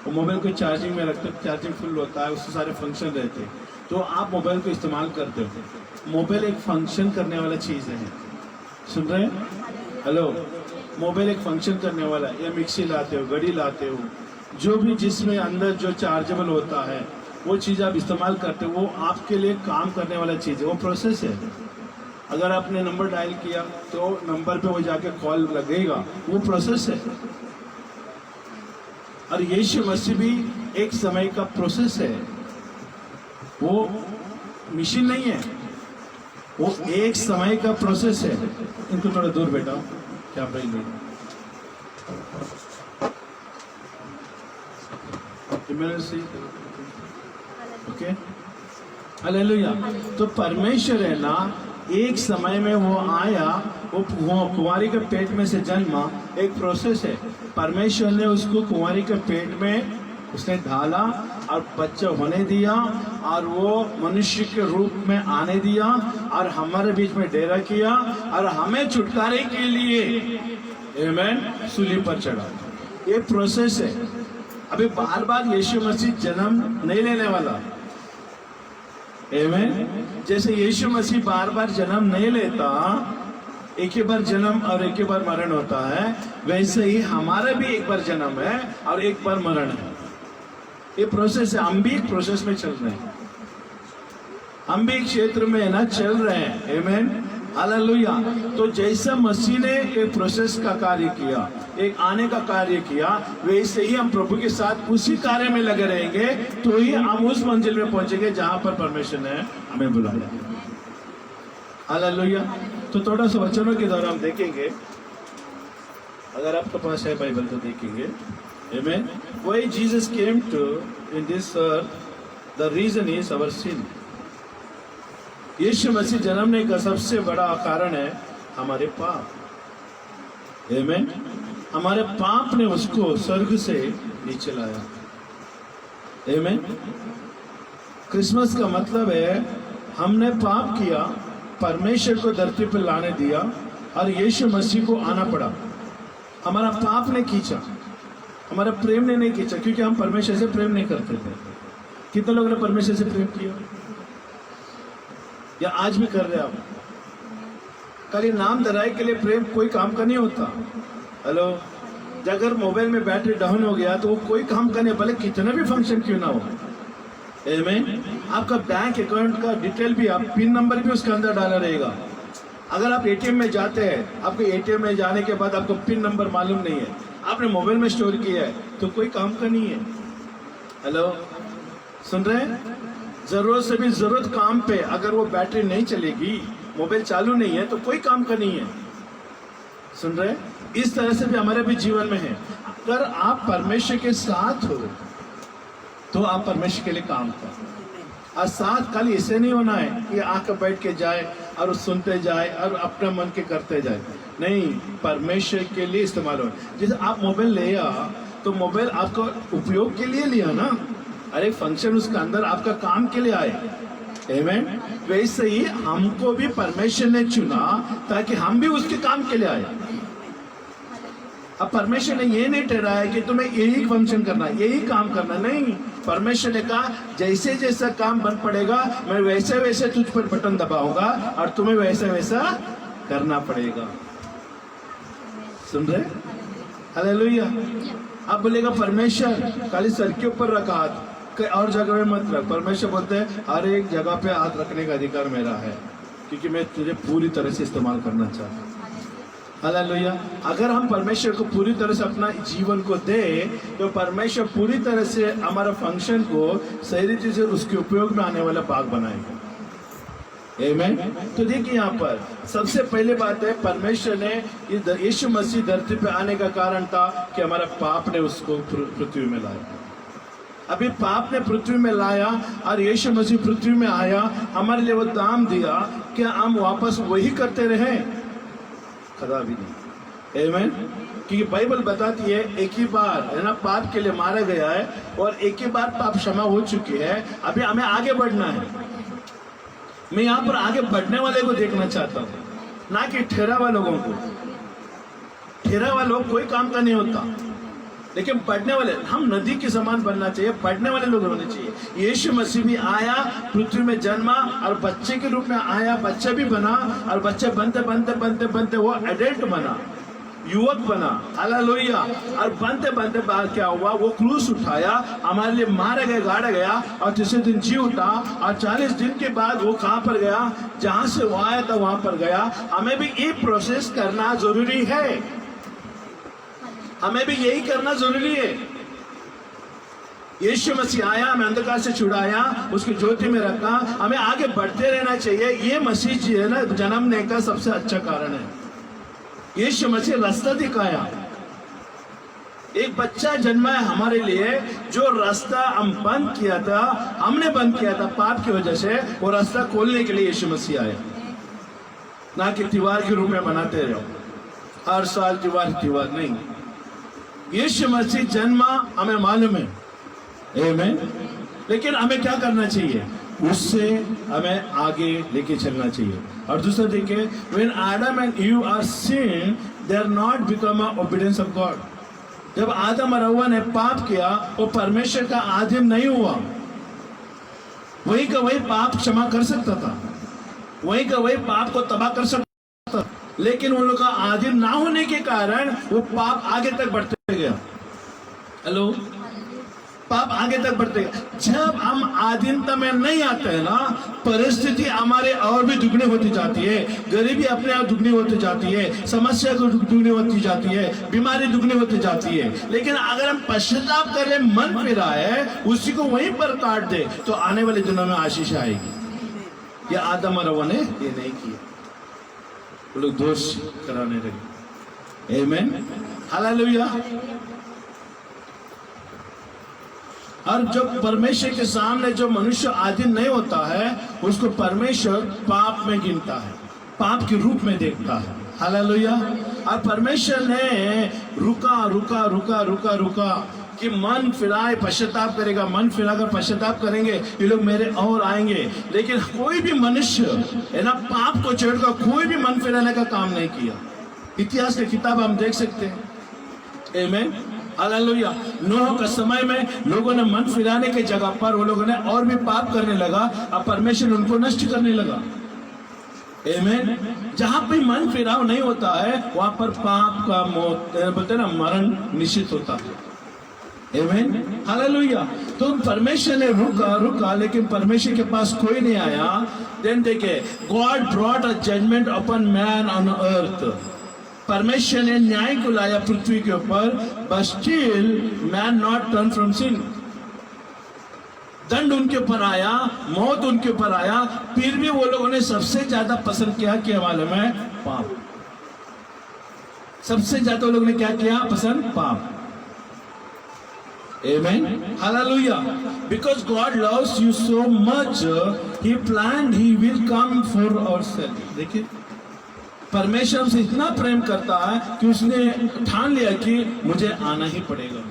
वो मोबाइल को चार्जिंग में रखते हो, चार्जिंग फुल होता है, उससे सारे फंक्शन रहते हैं, तो आप मोबाइल को इस्तेमाल करते हो। मोबाइल एक फंक्शन करने वाला चीज़ है। सुन रहे हैं? हेलो। मोबाइल एक फंक्शन करने वाला है। या मिक्सी लाते हो, घड़ी लाते हो, जो भी जिसमें अंदर जो चार्जेबल होता है वो चीज़ आप इस्तेमाल करते हो, वो आपके लिए काम करने वाला चीज़ है, वो प्रोसेस है। अगर आपने नंबर डायल किया तो नंबर पे वो जाके कॉल लगेगा, वो प्रोसेस है। और यीशु मसीह भी एक समय का प्रोसेस है, वो मशीन नहीं है, वो एक समय का प्रोसेस है। इनको थोड़ा दूर बैठा, क्या भाई? ओके। हालेलुया। तो परमेश्वर है ना, एक समय में वो आया, वो कुंवारी के पेट में से जन्मा, एक प्रोसेस है। परमेश्वर ने उसको कुंवारी के पेट में उसने ढाला और बच्चा होने दिया, और वो मनुष्य के रूप में आने दिया और हमारे बीच में डेरा किया और हमें छुटकारे के लिए, आमीन, सूली पर चढ़ा। ये प्रोसेस है। अभी बार बार यीशु मसीह जन्म नहीं लेने वाला, आमीन। जैसे यीशु मसीह बार बार जन्म नहीं लेता, एक ही बार जन्म और एक ही बार मरण होता है, वैसे ही हमारा भी एक बार जन्म है और एक बार मरण है। ये प्रोसेस है। हम भी एक प्रोसेस में चल रहे हैं, हम भी एक क्षेत्र में ना चल रहे हैं, आमीन, हालेलुया। तो जैसा मसीह ने एक प्रोसेस का कार्य किया, एक आने का कार्य किया, वैसे ही हम प्रभु के साथ उसी कार्य में लगे रहेंगे, तो ही हम उस मंजिल में पहुंचेंगे जहां पर परमेश्वर ने हमें बुलाया। हालेलुया। तो थोड़ा सा वचनों के द्वारा हम देखेंगे, अगर आपके पास है बाइबल तो देखेंगे, आमीन। Why Jesus came to in this earth? The reason is our sin. यीशु मसीह जन्मने का सबसे बड़ा कारण है हमारे पाप, आमीन। हमारे पाप ने उसको स्वर्ग से नीचे लाया, आमीन। क्रिसमस का मतलब है हमने पाप किया, परमेश्वर को धरती पर लाने दिया और यीशु मसीह को आना पड़ा। हमारा पाप ने खींचा, हमारा प्रेम ने नहीं खींचा, क्योंकि हम परमेश्वर से प्रेम नहीं करते थे। कितने लोगों ने परमेश्वर से प्रेम किया या आज भी कर रहे हैं? आप खाली नाम धराए के लिए प्रेम कोई काम का नहीं होता। हेलो। अगर मोबाइल में बैटरी डाउन हो गया तो वो कोई काम का नहीं, भले कितना भी फंक्शन क्यों ना हो, आमीन। आपका बैंक अकाउंट का डिटेल भी, आप पिन नंबर भी उसके अंदर डाला रहेगा, अगर आप एटीएम में जाते हैं, आपको एटीएम में जाने के बाद आपको पिन नंबर मालूम नहीं है, आपने मोबाइल में स्टोर किया है, तो कोई काम का नहीं है। हेलो, सुन रहे हैं? जरूरत से भी जरूरत काम पे अगर वो बैटरी नहीं चलेगी, मोबाइल चालू नहीं है, तो कोई काम का नहीं है। सुन रहे हैं? इस तरह से भी हमारे भी जीवन में है। अगर आप परमेश्वर के साथ हो तो आप परमेश्वर के लिए काम करो। और साथ खाली इसे नहीं होना है कि आकर बैठ के जाए और सुनते जाए और अपने मन के करते जाए, नहीं, परमेश्वर के लिए इस्तेमाल हो। जैसे आप मोबाइल लिया तो मोबाइल आपका उपयोग के लिए लिया ना, अरे फंक्शन उसका अंदर आपका काम के लिए आए। आमीन। वैसे ही हमको भी परमेश्वर ने चुना ताकि हम भी उसके काम के लिए आए। अब परमेश्वर ने ये नहीं ठहराया कि तुम्हें यही फंक्शन करना, यही काम करना, नहीं। परमेश्वर ने कहा जैसे जैसा काम बन पड़ेगा मैं वैसे वैसे तुझ पर बटन दबाऊंगा और तुम्हें वैसा वैसा करना पड़ेगा। सुन रहे? हालेलुया। अब बोलेगा परमेश्वर खाली सर के ऊपर रखा हाथ, और जगह में मत रख। परमेश्वर बोलते हैं हर एक जगह पे हाथ रखने का अधिकार मेरा है, क्योंकि मैं तुझे पूरी तरह से इस्तेमाल करना चाहता हूँ। हालेलुया। अगर हम परमेश्वर को पूरी तरह से अपना जीवन को दे तो परमेश्वर पूरी तरह से हमारा फंक्शन को सही रीति से उसके उपयोग में आने वाला भाग बनाएगा। आमीन। तो देखिए यहाँ पर सबसे पहले बात है, परमेश्वर ने यीशु मसीह धरती पे आने का कारण था कि हमारा पाप ने उसको पृथ्वी में लाया। अभी पाप ने पृथ्वी में लाया और यीशु मसीह पृथ्वी में आया, हमारे लिए वो दाम दिया कि हम वापस वही करते रहे, कदा भी नहीं। आमीन। क्योंकि बाइबल बताती है एक ही बार है ना पाप के लिए मारा गया है और एक ही बार पाप क्षमा हो चुकी है। अभी हमें आगे बढ़ना है। मैं यहाँ पर आगे बढ़ने वाले को देखना चाहता हूँ, ना कि ठहरा हुआ लोगों को। ठहरा हुआ लोग कोई काम का नहीं होता, लेकिन बढ़ने वाले, हम नदी के समान बनना चाहिए, बढ़ने वाले लोग होने चाहिए। यीशु मसीह भी आया, पृथ्वी में जन्मा और बच्चे के रूप में आया, बच्चा भी बना और बच्चे बनते बनते बनते बनते वो एडल्ट बना, युवक बना। हालेलुया। और बनते बनते बाद क्या हुआ, वो क्रूस उठाया, हमारे लिए मारा गया, गाड़ा गया और तीसरे दिन जी उठा और 40 दिन के बाद वो कहाँ पर गया, जहां से वो आया था वहां पर गया। हमें भी ये प्रोसेस करना जरूरी है, हमें भी यही करना जरूरी है। यीशु मसीह आया, हमें अंधकार से छुड़ाया, उसकी ज्योति में रखा, हमें आगे बढ़ते रहना चाहिए। ये मसीह जी है ना जन्मने का सबसे अच्छा कारण है। यीशु मसीह रास्ता दिखाया, एक बच्चा जन्मा है हमारे लिए, जो रास्ता हम बंद किया था, हमने बंद किया था पाप की वजह से, वो रास्ता खोलने के लिए यीशु मसीह आया। ना कि दीवार के रूप में बनाते रहो हर साल दीवार नहीं। यीशु मसीह जन्मा हमें मालूम है, आमीन। लेकिन हमें क्या करना चाहिए, उससे हमें आगे लेके चलना चाहिए। और दूसरा देखिए, when Adam and Eve are sinned, they are not become a obedience of God। जब आदम और हव्वा ने पाप किया, वो परमेश्वर का आधीन नहीं हुआ। वही का वही पाप क्षमा कर सकता था, वही का वही पाप को तबाह कर सकता था, लेकिन उन लोग का आधीन ना होने के कारण वो पाप आगे तक बढ़ते गया। हेलो, पाप आगे तक बढ़ते गया। जब हम आधीनता में नहीं आते हैं ना, परिस्थिति हमारे और भी दुगनी होती जाती है, गरीबी अपने आप दुगनी होती जाती है, समस्या दुगनी होती जाती है, बीमारी दुगनी होती जाती है। लेकिन अगर हम पश्चाताप करें, मन फिराए, उसी को वहीं पर काट दे, तो आने वाले दिनों में आशीष आएगी। ये आदम और हव्वा ने ये नहीं किया, वो लोग दोष कराने लगे। आमीन। हालेलुया। और जब परमेश्वर के सामने जो मनुष्य आधीन नहीं होता है, उसको परमेश्वर पाप में गिनता है, पाप के रूप में देखता है। हालेलुया। और परमेश्वर ने रुका रुका रुका रुका रुका कि मन फिराए पश्चाताप करेगा, मन फिराकर पश्चाताप करेंगे, ये लोग मेरे और आएंगे। लेकिन कोई भी मनुष्य है ना पाप को छोड़कर कोई भी मन फिराने का काम नहीं किया। इतिहास की किताब हम देख सकते हैं। आमीन। हालेलुया। नूह के समय में लोगों ने मन फिराने के जगह पर वो लोगों ने और भी पाप करने लगा और परमेश्वर उनको नष्ट करने लगा। आमीन। जहां पे मन फिराव नहीं होता है, वहां पर पाप का मौत बोलते ना मरण निश्चित होता है। आमीन, हालेलुया। तो परमेश्वर ने रुका, लेकिन परमेश्वर के पास कोई नहीं आया। देन देखिए, God brought a judgement upon man on earth. परमेश्वर ने न्याय को लाया पृथ्वी के ऊपर, but still man not turn from sin. दंड उनके ऊपर आया, मौत उनके ऊपर आया, फिर भी वो लोगों ने सबसे ज्यादा पसंद किया मालूम है? पाप। सबसे ज्यादा वो लोगों ने क्या किया पसंद? पाप। Amen. Hallelujah. Because God loves you so much, He planned He will come for our sake. देखिए, परमेश्वर हमसे इतना प्रेम करता है कि उसने ठान लिया कि मुझे आना ही पड़ेगा।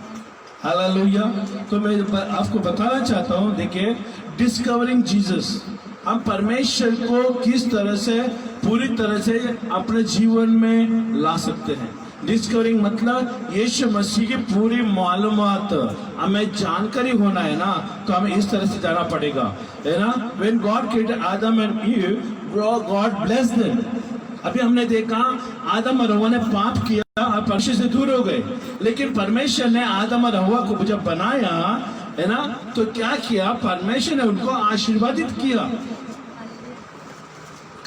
हालेलुया। तो मैं आपको बताना चाहता हूँ, देखिए, डिस्कवरिंग जीसस, हम परमेश्वर को किस तरह से पूरी तरह से अपने जीवन में ला सकते हैं। डिस्कवरिंग मतलब यीशु मसीह की पूरी मालूमात हमें जानकारी होना है ना, तो हमें इस तरह से जाना पड़ेगा, है ना। When God created Adam and Eve, God blessed them. अभी हमने देखा आदम और हव्वा ने पाप किया और परमेश्वर से दूर हो गए, लेकिन परमेश्वर ने आदम और हव्वा को जब बनाया, है ना, तो क्या किया? परमेश्वर ने उनको आशीर्वादित किया।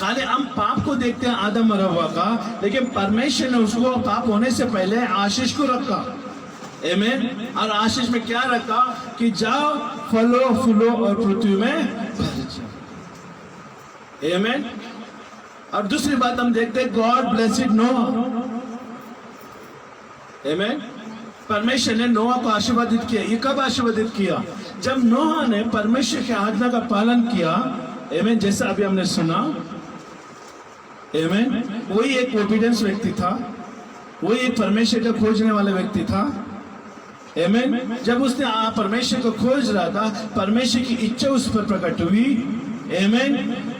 खाली हम पाप को देखते हैं आदम और हव्वा का, लेकिन परमेश्वर ने उसको पाप होने से पहले आशीष को रखा। आमीन। और आशीष में क्या रखा? कि जाओ, फलो फूलो और पृथ्वी में भर जाओ। आमीन। और दूसरी बात हम देखते हैं, गॉड ब्लेसेड नोआ। आमीन। परमेश्वर ने नोआ को आशीर्वादित किया। ये कब आशीर्वादित किया? जब नोआ ने परमेश्वर की आज्ञा का पालन किया। आमीन। जैसा अभी हमने सुना, आमीन। वही एक ओबीडियंस व्यक्ति था, वही एक परमेश्वर को खोजने वाला व्यक्ति था। आमीन। जब उसने परमेश्वर को खोज रहा था, परमेश्वर की इच्छा उस पर प्रकट हुई। आमीन।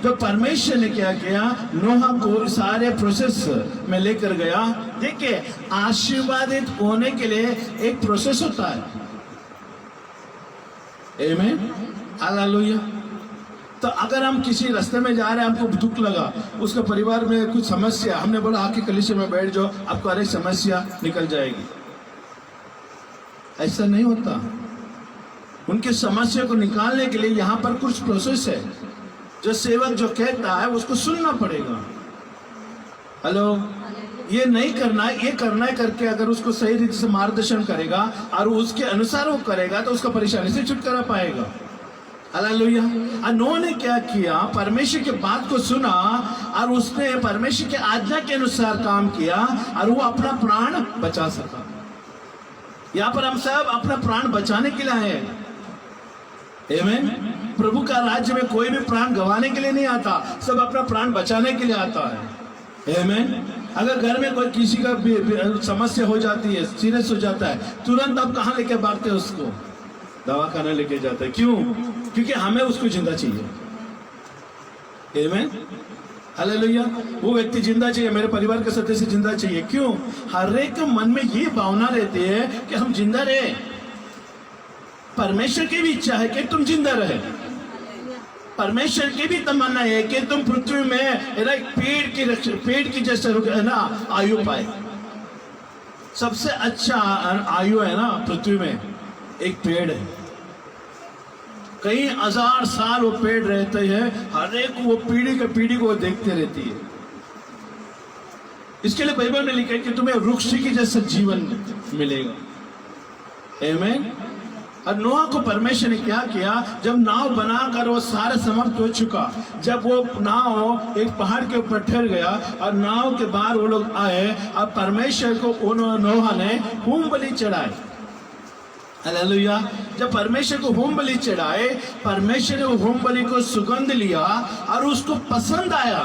तो परमेश्वर ने क्या किया? नोहा को सारे प्रोसेस में लेकर गया। देखिए, आशीर्वादित होने के लिए एक प्रोसेस होता है। आमीन, हालेलुया। तो अगर हम किसी रास्ते में जा रहे हैं, हमको दुख लगा, उसका परिवार में कुछ समस्या, हमने बोला आके कलीसिया में बैठ जाओ, आपको हर एक समस्या निकल जाएगी। ऐसा नहीं होता। उनकी समस्या को निकालने के लिए यहाँ पर कुछ प्रोसेस है। जो सेवक जो कहता है उसको सुनना पड़ेगा। हेलो, ये नहीं करना है, ये करना है करके अगर उसको सही रीति से मार्गदर्शन करेगा और उसके अनुसार वो करेगा, तो उसका परेशानी से छुटकारा पाएगा। हालेलुया। नोह ने क्या किया? परमेश्वर की बात को सुना और उसने परमेश्वर के आज्ञा के अनुसार काम किया और वो अपना प्राण बचा सका। यहाँ पर हम सब अपना प्राण बचाने के लिए आए हैं। आमीन। प्रभु का राज्य में कोई भी प्राण गंवाने के लिए नहीं आता, सब अपना प्राण बचाने के लिए आता है। आमीन। अगर घर में कोई किसी का समस्या हो जाती है, सीरियस हो जाता है, तुरंत आप कहाँ लेके भागते हैं? उसको दवाखाना लेके जाते हैं। क्यों? क्योंकि हमें उसको जिंदा चाहिए। आमीन, हालेलुया। वो व्यक्ति जिंदा चाहिए, मेरे परिवार के सदस्य जिंदा चाहिए। क्यों? हर एक मन में ये भावना रहती है कि हम जिंदा रहे। परमेश्वर की भी इच्छा है कि तुम जिंदा रहे। परमेश्वर की भी तमन्ना है कि तुम पृथ्वी में पेड़ की जैसे है ना आयु पाए। सबसे अच्छा आयु है ना पृथ्वी में एक पेड़ है। कई हजार साल वो पेड़ रहते हैं, हर एक वो पीढ़ी के पीढ़ी को देखते रहती है। इसके लिए बाइबल में लिखा है कि तुम्हें वृक्ष की जैसा जीवन मिलेगा। आमीन। और नोआ को परमेश्वर ने क्या किया? जब नाव बनाकर वो सारा समाप्त हो चुका, जब वो नाव एक पहाड़ के ऊपर ठहर गया और नाव के बाहर वो लोग आए और परमेश्वर को नोहा ने होम बलि चढ़ाए। हालेलुया। जब परमेश्वर को होम बलि चढ़ाए, परमेश्वर ने वो होम बलि को सुगंध लिया और उसको पसंद आया।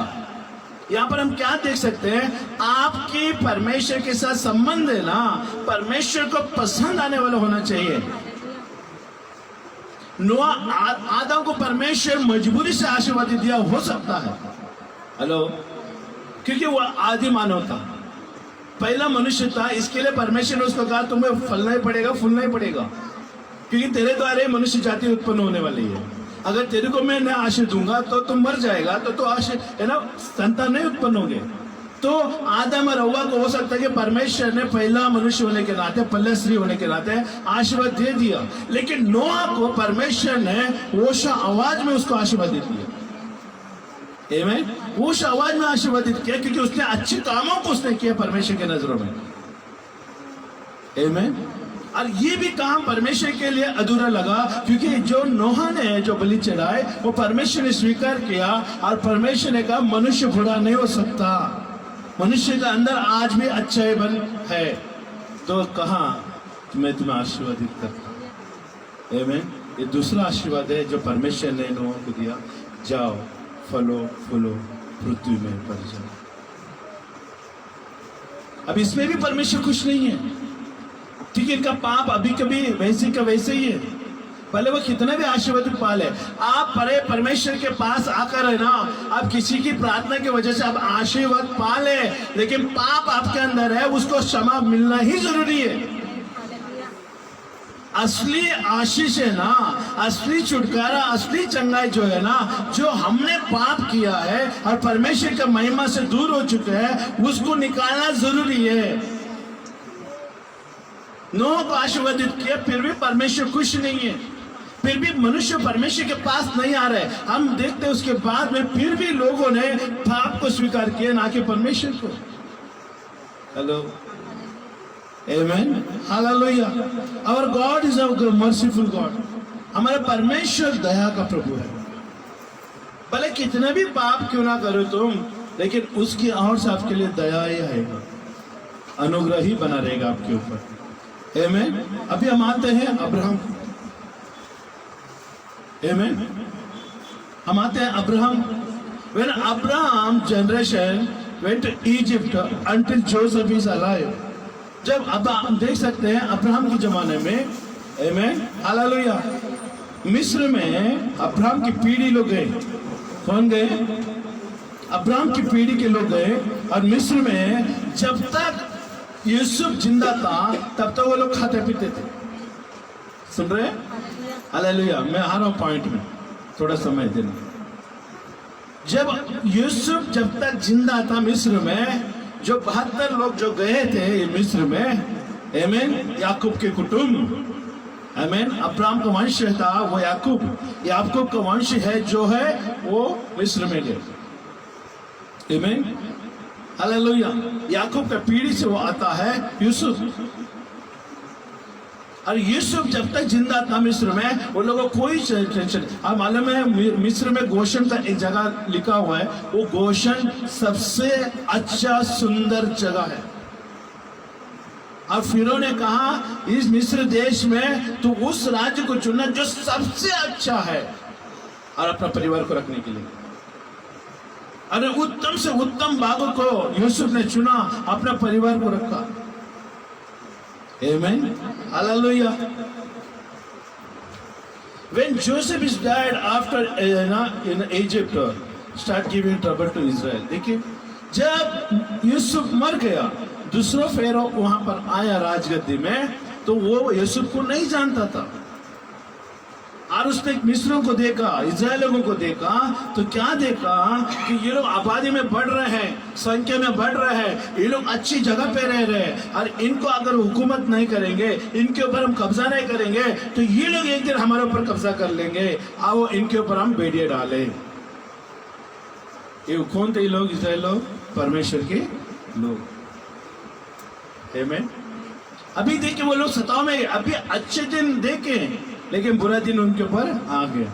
यहाँ पर हम क्या देख सकते हैं? आपकी परमेश्वर के साथ संबंध है ना, परमेश्वर को पसंद आने वाला होना चाहिए। नोआ आदम को परमेश्वर मजबूरी से आशीर्वाद दिया हो सकता है। हेलो, क्योंकि वो आदि मानव था, पहला मनुष्य था। इसके लिए परमेश्वर ने उसको कहा तुम्हें फलना ही पड़ेगा, फूलना ही पड़ेगा, क्योंकि तेरे द्वारा मनुष्य जाति उत्पन्न होने वाली है। अगर तेरे को मैं न आशीष दूंगा तो तुम मर जाएगा, तो आशीष है ना, संतान नहीं उत्पन्न होंगे। तो आदम और हव्वा को हो सकता है कि परमेश्वर ने पहला मनुष्य होने के नाते, पहले स्त्री होने के नाते आशीर्वाद दे दिया, लेकिन नोआ को परमेश्वर ने ओशा आवाज में उसको आशीर्वाद दे दिया। आमीन। उस आवाज में आशीर्वादित किया क्योंकि उसने अच्छे कामों को उसने किया परमेश्वर के नजरों में। आमीन। और ये भी काम परमेश्वर के लिए अधूरा लगा क्योंकि जो नोहा ने जो बलि चढ़ाए वो परमेश्वर ने स्वीकार किया और परमेश्वर ने कहा मनुष्य बुरा नहीं हो सकता, मनुष्य के अंदर आज भी अच्छाई बन है, तो कहा मैं तुम्हें आशीर्वादित करता हूं। आमीन। ये दूसरा आशीर्वाद है जो परमेश्वर ने नोहा को दिया, जाओ फलो फूलो पृथ्वी में भर जाओ। अब इसमें भी परमेश्वर खुश नहीं है, ठीक है। इनका पाप अभी कभी वैसे का वैसे ही है, पहले वो कितना भी आशीर्वाद पाल है। आप परे परमेश्वर के पास आकर है ना, आप किसी की प्रार्थना की वजह से आप आशीर्वाद पाल है, लेकिन पाप आपके अंदर है, उसको क्षमा मिलना ही जरूरी है। असली आशीष है ना, असली छुटकारा, असली चंगाई जो है ना, जो हमने पाप किया है और परमेश्वर का महिमा से दूर हो चुके हैं, उसको निकालना जरूरी है। नोह को आशीर्वादित किया, फिर भी परमेश्वर खुश नहीं है, फिर भी मनुष्य परमेश्वर के पास नहीं आ रहे। हम देखते हैं उसके बाद में फिर भी लोगों ने पाप को स्वीकार किया, ना कि परमेश्वर को। Hello, amen, hallelujah. Our God is a merciful God. हमारा परमेश्वर दया का प्रभु है। भले कितना भी पाप क्यों ना करो तुम, लेकिन उसकी ओर से आपके लिए दया ही आएगा, अनुग्रह ही बना रहेगा आपके ऊपर। आमेन। अभी हम आते हैं अब्राहम। आमेन। हम आते हैं Abraham. When Abraham generation went to Egypt until Joseph is alive. जब अब हम देख सकते हैं अब्राहम के जमाने में, आमेन, हालेलुया, मिस्र में अब्राहम की पीढ़ी लोग गए। कौन गए? अब्राहम की पीढ़ी के लोग गए। और मिस्र में जब तक यूसुफ जिंदा था तब तक वो लोग खाते पीते थे। सुन रहे हैं? हालेलुया। मैं आ रहा हूं पॉइंट में, थोड़ा समय देना। जब यूसुफ जब तक जिंदा था मिस्र में, जो 72 लोग जो गए थे मिस्र में, आमीन, याकूब के कुटुंब, आमीन, अब्राहम का वंश था वो याकूब का वंश है जो है वो मिस्र में गए। आमीन, हालेलुया। याकूब का पीढ़ी से वो आता है यूसुफ। और यूसुफ जब तक जिंदा था मिस्र में, वो लोगों को कोई टेंशन। आप मालूम है मिस्र में गोशन का एक जगह लिखा हुआ है, वो गोशन सबसे अच्छा सुंदर जगह है। और फिरौन ने कहा इस मिस्र देश में तो उस राज्य को चुनना जो सबसे अच्छा है और अपना परिवार को रखने के लिए। अरे उत्तम से उत्तम भागों को यूसुफ ने चुना, अपना परिवार को रखा। Amen. Hallelujah. When Joseph is died after in Egypt, start giving trouble to Israel. देखिए, जब यूसुफ मर गया, दूसरा फेरो वहां पर आया राजगद्दी में, तो वो यूसुफ को नहीं जानता था। और उसने मिस्रों को देखा, इजरायलियों को देखा, तो क्या देखा कि ये लोग आबादी में बढ़ रहे हैं, संख्या में बढ़ रहे हैं, ये लोग अच्छी जगह पे रह रहे हैं, और इनको अगर हुकूमत नहीं करेंगे, इनके ऊपर हम कब्जा नहीं करेंगे, तो ये लोग एक दिन हमारे ऊपर कब्जा कर लेंगे। आओ इनके ऊपर हम बेड़िया डाले। ये कौन थे लोग? इजराइल लोग, परमेश्वर के लोग। आमीन। अभी देखे वो लोग सताव में, अभी अच्छे दिन देखे, लेकिन बुरा दिन उनके ऊपर आ गया।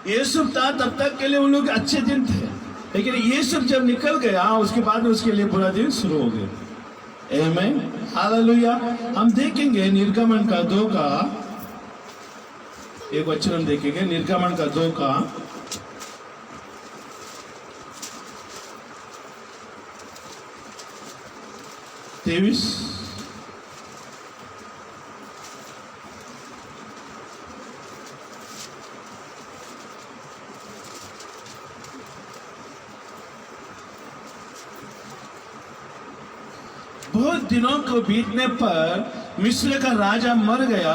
यूसुफ था तब तक के लिए उन लोग अच्छे दिन थे, लेकिन यूसुफ जब निकल गया उसके बाद में उसके लिए बुरा दिन शुरू हो गया। आमीन, हालेलुया। हम देखेंगे निर्गमन का 2 का एक वचन, हम देखेंगे निर्गमन का 2 का 23। बहुत दिनों को बीतने पर मिस्र का राजा मर गया।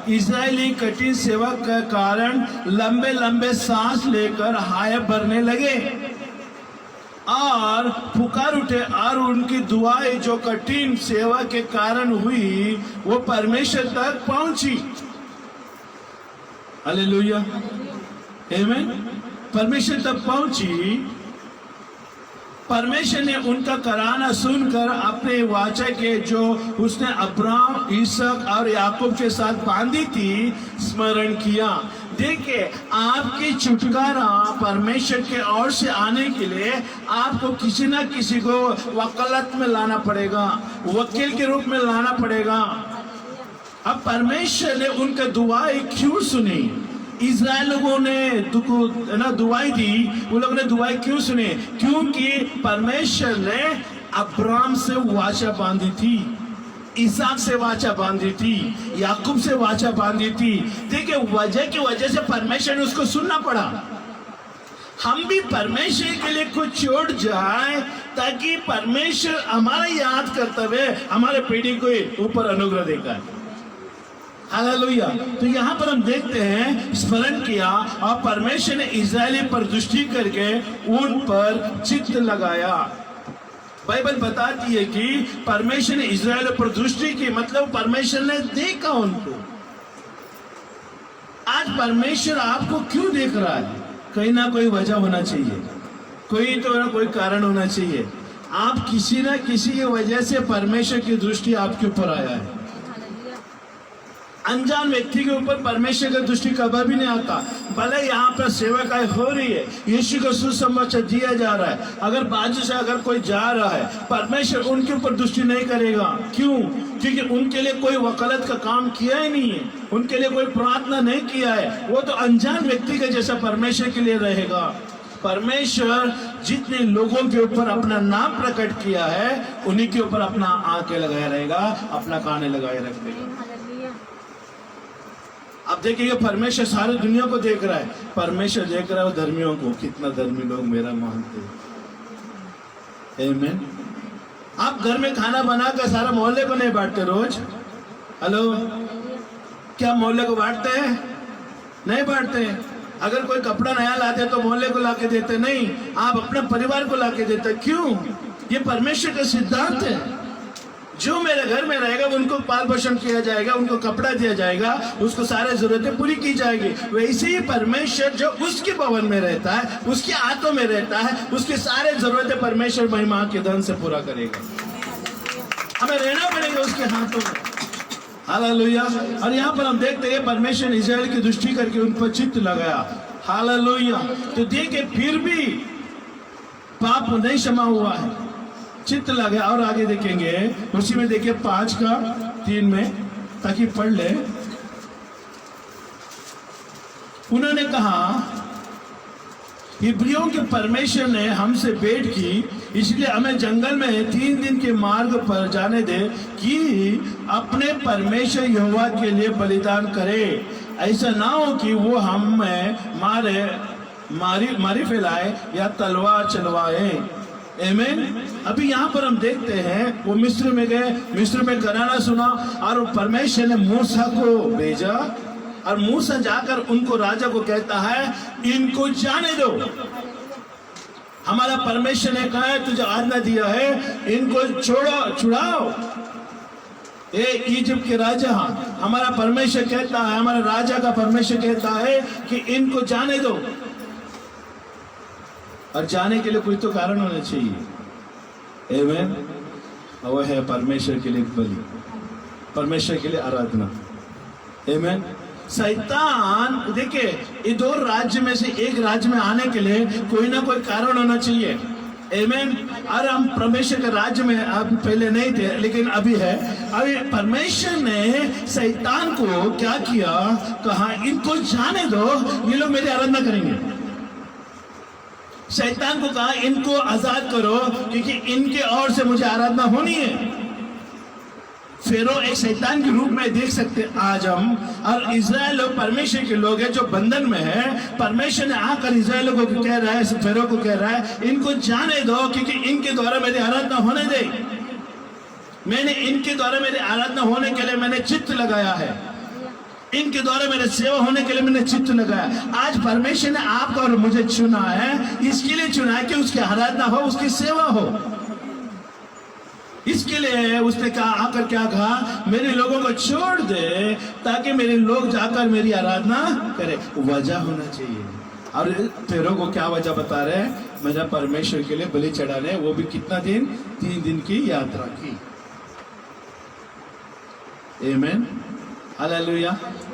इजरायली कठिन सेवा के कारण लंबे लंबे सांस लेकर हाय भरने लगे। और पुकार उठे और उनकी दुआएं जो कठिन सेवा के कारण हुई वो परमेश्वर तक पहुंची। हालेलुया, आमीन। परमेश्वर तक पहुंची। परमेश्वर ने उनका कराना सुनकर अपने वाचा के जो उसने अब्राहम, इसक और याकूब के साथ बांधी थी स्मरण किया। देखिए, आपकी छुटकारा परमेश्वर के ओर से आने के लिए आपको किसी ना किसी को वकालत में लाना पड़ेगा, वकील के रूप में लाना पड़ेगा। अब परमेश्वर ने उनका दुआएं क्यों सुनी? इज़राइल लोगों ने दुआई दी, वो लोगों ने दुआई क्यों सुने? क्योंकि परमेश्वर ने अब्राहम से वाचा बांधी थी, इसहाक से वाचा बांधी थी, याकूब से वाचा बांधी थी। देखिए, वजह की वजह से परमेश्वर ने उसको सुनना पड़ा। हम भी परमेश्वर के लिए कुछ छोड़ जाए ताकि परमेश्वर हमारा याद करते हुए हमारे पीढ़ी को ऊपर अनुग्रह देगा। हालेलुया। तो यहाँ पर हम देखते हैं स्मरण किया और परमेश्वर ने इज़राइली पर दृष्टि करके उन पर चित्त लगाया। बाइबल बताती है कि परमेश्वर ने इज़राइल पर दृष्टि की, मतलब परमेश्वर ने देखा उनको। आज परमेश्वर आपको क्यों देख रहा है? कहीं ना कोई वजह होना चाहिए, कोई कारण होना चाहिए। आप किसी ना किसी की वजह से परमेश्वर की दृष्टि आपके ऊपर आया है। अनजान व्यक्ति के ऊपर परमेश्वर का दृष्टि कभी भी नहीं आता। भले यहाँ पर सेवकाई हो रही है, यीशु को सुसमाचार दिया जा रहा है, अगर बाजू से अगर कोई जा रहा है, परमेश्वर उनके ऊपर दृष्टि नहीं करेगा। क्यों? क्योंकि उनके लिए कोई वकालत का काम किया ही नहीं है, उनके लिए कोई प्रार्थना नहीं किया है। वो तो अनजान व्यक्ति के जैसा परमेश्वर के लिए रहेगा। परमेश्वर जितने लोगों के ऊपर अपना नाम प्रकट किया है, उन्हीं के ऊपर अपना आंखें लगाया रहेगा, अपना कान लगाए रख देगा। अब देखिए, परमेश्वर सारी दुनिया को देख रहा है। परमेश्वर देख रहा है धर्मियों को, कितना धर्मी लोग मेरा मानते हैं। आमीन। आप घर में खाना बनाकर सारा मोहल्ले को नहीं बांटते रोज? हेलो, क्या मोहल्ले को बांटते हैं? नहीं बांटते। अगर कोई कपड़ा नया लाते तो मोहल्ले को लाके देते नहीं, आप अपने परिवार को लाके देते। क्यों? ये परमेश्वर का सिद्धांत है। जो मेरे घर में रहेगा उनको पाल पोषण किया जाएगा, उनको कपड़ा दिया जाएगा, उसको सारे जरूरतें पूरी की जाएगी। वैसे ही परमेश्वर जो उसके भवन में रहता है, उसके हाथों में रहता है, उसकी सारे जरूरतें परमेश्वर महिमा के धन से पूरा करेगा। हमें रहना पड़ेगा उसके हाथों में। हालेलुया। और यहाँ पर हम देखते हैं परमेश्वर ने इज़राइल की दृष्टि करके उन पर चित्त लगाया। हालेलुया। तो देखिए, फिर भी पाप नहीं क्षमा हुआ है, चित्त लगे। और आगे देखेंगे, उसी में देखिए 5:3 में, ताकि पढ़ ले। उन्होंने कहा, इब्रियों के परमेश्वर ने हमसे भेंट की, इसलिए हमें जंगल में 3 दिन के मार्ग पर जाने दे कि अपने परमेश्वर यहोवा के लिए बलिदान करे। ऐसा ना हो कि वो हमें मारी फैलाए या तलवार चलवाए। आमीन। अभी यहाँ पर हम देखते हैं, वो मिस्र में गए, मिस्र में घराना सुना और परमेश्वर ने मूसा को भेजा। और मूसा जाकर उनको राजा को कहता है, इनको जाने दो। हमारा परमेश्वर ने कहा है, तुझे आज्ञा दिया है, इनको छुड़ाओ। इजिप्ट के राजा, हमारा परमेश्वर कहता है, हमारा राजा का परमेश्वर कहता है कि इनको जाने दो। और जाने के लिए कोई तो कारण होना चाहिए। आमीन। वो है परमेश्वर के लिए बलि, परमेश्वर के लिए आराधना। आमीन। शैतान, देखिए, ये 2 राज्य में से एक राज्य में आने के लिए कोई ना कोई कारण होना चाहिए। आमीन। और हम परमेश्वर के राज्य में अब पहले नहीं थे, लेकिन अभी है। अभी परमेश्वर ने शैतान को क्या किया? कहा, इनको जाने दो, ये लोग मेरी आराधना करेंगे। शैतान को कहा, इनको आजाद करो, क्योंकि इनके ओर से मुझे आराधना होनी है। फेरो एक शैतान के रूप में देख सकते हैं आज हम। और इज़राइल लोग परमेश्वर के लोग हैं जो बंधन में है। परमेश्वर ने आकर इज़राइल लोगों को कह रहा है, फेरो को कह रहा है, इनको जाने दो, क्योंकि इनके द्वारा मेरी आराधना होने दे। मैंने इनके द्वारा मेरी आराधना होने के लिए मैंने चित्त लगाया है। इनके द्वारा मेरे सेवा होने के लिए मैंने चित्त लगाया। आज परमेश्वर ने आपको और मुझे चुना है, इसके लिए चुना है कि उसकी आराधना हो, उसकी सेवा हो। इसके लिए उसने कहा, आकर क्या कहा, मेरे लोगों को छोड़ दे ताकि मेरे लोग जाकर मेरी आराधना करें। वजह होना चाहिए। और तेरों को क्या वजह बता रहे हैं, मेरा परमेश्वर के लिए बलि चढ़ाने, वो भी कितना दिन, 3 दिन की यात्रा की। आमीन, हालेलुया।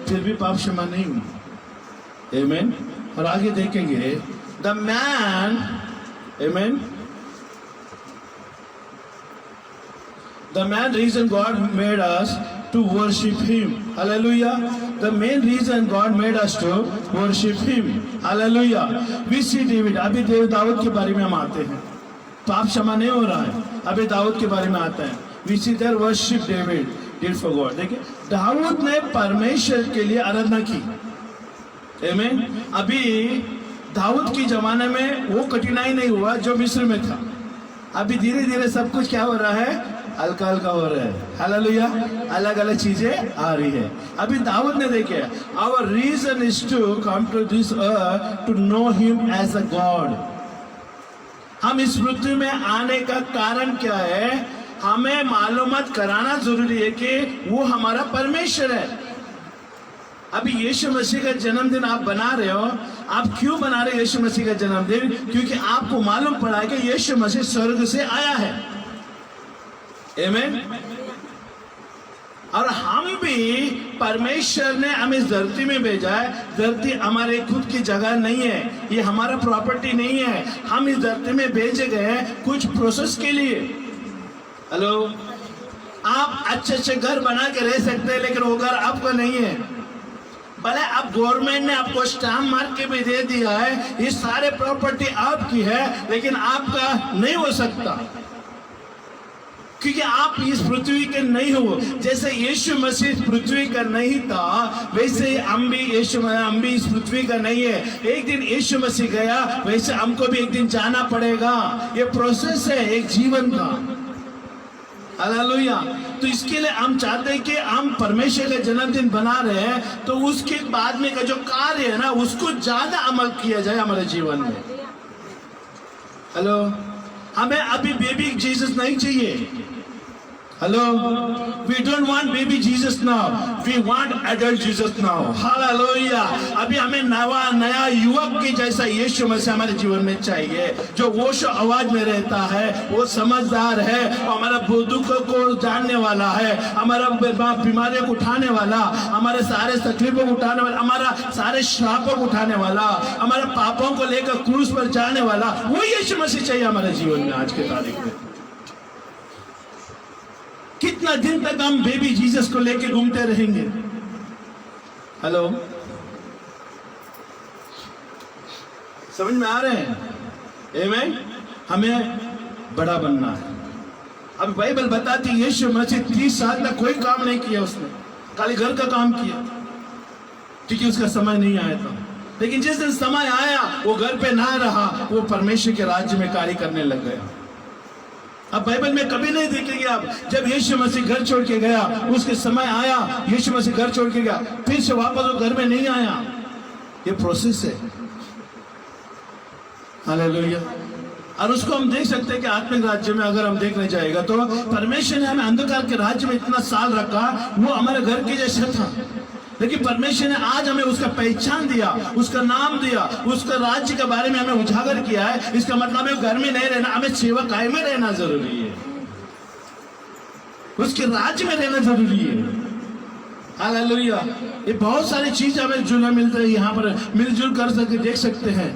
फिर भी पाप क्षमा नहीं हुई। आमीन। और आगे देखेंगे, द मैन, आमीन, the main reason God made us to worship Him. Hallelujah. The main reason God made us to worship Him. Hallelujah. We see David. अभी दाऊद के बारे में हम आते हैं। पाप क्षमा नहीं हो रहा है, अभी दाऊद के बारे में आता है। We see their worship David did for God. देखिए, दाऊद ने परमेश्वर के लिए आराधना की। Amen. अभी दाऊद की जमाने में वो कठिनाई नहीं हुआ जो मिस्र में था। अभी धीरे धीरे सब कुछ क्या हो रहा है, हल्का हल्का हो रहा है। हालेलुया। अलग अलग चीजें आ रही है। अभी दाऊद ने देखे, our reason is to come to this earth to know him as a God. हम इस पृथ्वी में आने का कारण क्या है, हमें मालूमात कराना जरूरी है कि वो हमारा परमेश्वर है। अभी यीशु मसीह का जन्मदिन आप बना रहे हो, आप क्यों बना रहे हो यीशु मसीह का जन्मदिन? क्योंकि आपको मालूम पड़ा है कि यीशु मसीह स्वर्ग से आया है। आमीन। और हम भी, परमेश्वर ने हमें इस धरती में भेजा है। धरती हमारे खुद की जगह नहीं है, ये हमारा प्रॉपर्टी नहीं है। हम इस धरती में भेजे गए कुछ प्रोसेस के लिए। हेलो, आप अच्छे अच्छे घर बना के रह सकते हैं, लेकिन वो घर आपका नहीं है। भले आप गवर्नमेंट ने आपको स्टाम्प मार के भी दे दिया है, ये सारे प्रॉपर्टी आपकी है, लेकिन आपका नहीं हो सकता, क्योंकि आप इस पृथ्वी के नहीं हो। जैसे यीशु मसीह पृथ्वी का नहीं था, वैसे ही हम भी इस पृथ्वी का नहीं है। एक दिन यीशु मसीह गया, वैसे हमको भी एक दिन जाना पड़ेगा। ये प्रोसेस है एक जीवन का। हालेलुया। तो इसके लिए हम चाहते हैं कि हम परमेश्वर का जन्मदिन बना रहे हैं, तो उसके बाद में का जो कार्य है ना, उसको ज्यादा अमल किया जाए हमारे जीवन में। हेलो, हमें अभी बेबी जीसस नहीं चाहिए। Hello, we don't want baby Jesus now, we want adult Jesus now. Hallelujah. अभी हमें नया युवक की जैसा यीशु मसीह हमारे जीवन में चाहिए, जो वोश आवाज में रहता है, वो समझदार है, हमारा दुख को जानने वाला है, हमारा बीमारियों को उठाने वाला, हमारे सारे तकलीफों को उठाने वाला, हमारा सारे श्रापों को उठाने वाला, हमारे पापों को लेकर क्रूस पर जाने वाला, वो यीशु मसीह चाहिए हमारे जीवन में आज के तारीख में। कितना दिन तक हम बेबी जीसस को लेके घूमते रहेंगे? हेलो, समझ में आ रहे हैं? आमीन। हमें बड़ा बनना है। अब बाइबल बताती है यीशु मसीह 30 साल तक कोई काम नहीं किया, उसने खाली घर का काम किया, क्योंकि उसका समय नहीं आया था। लेकिन जिस दिन समय आया, वो घर पे ना रहा, वो परमेश्वर के राज्य में कार्य करने लग गया। अब बाइबल में कभी नहीं देखेंगे आप, जब यीशु मसीह घर छोड़ के गया, उसके समय आया, यीशु मसीह घर छोड़ के गया, फिर से वापस वो घर में नहीं आया। ये प्रोसेस है। हालेलुया। और उसको हम देख सकते हैं कि आत्मिक राज्य में अगर हम देखने जाएगा, तो परमेश्वर ने हमें अंधकार के राज्य में इतना साल रखा, वो हमारे घर के जैसा था। लेकिन परमेश्वर ने आज हमें उसका पहचान दिया, उसका नाम दिया, उसका राज्य के बारे में हमें उजागर किया है। इसका मतलब हमें घर में नहीं रहना, हमें सेवकाई में रहना जरूरी है, उसके राज्य में रहना जरूरी है। हालेलुया। ये बहुत सारी चीजें हमें जुड़ा मिलता है, यहाँ पर मिलजुल कर सकते, देख सकते हैं।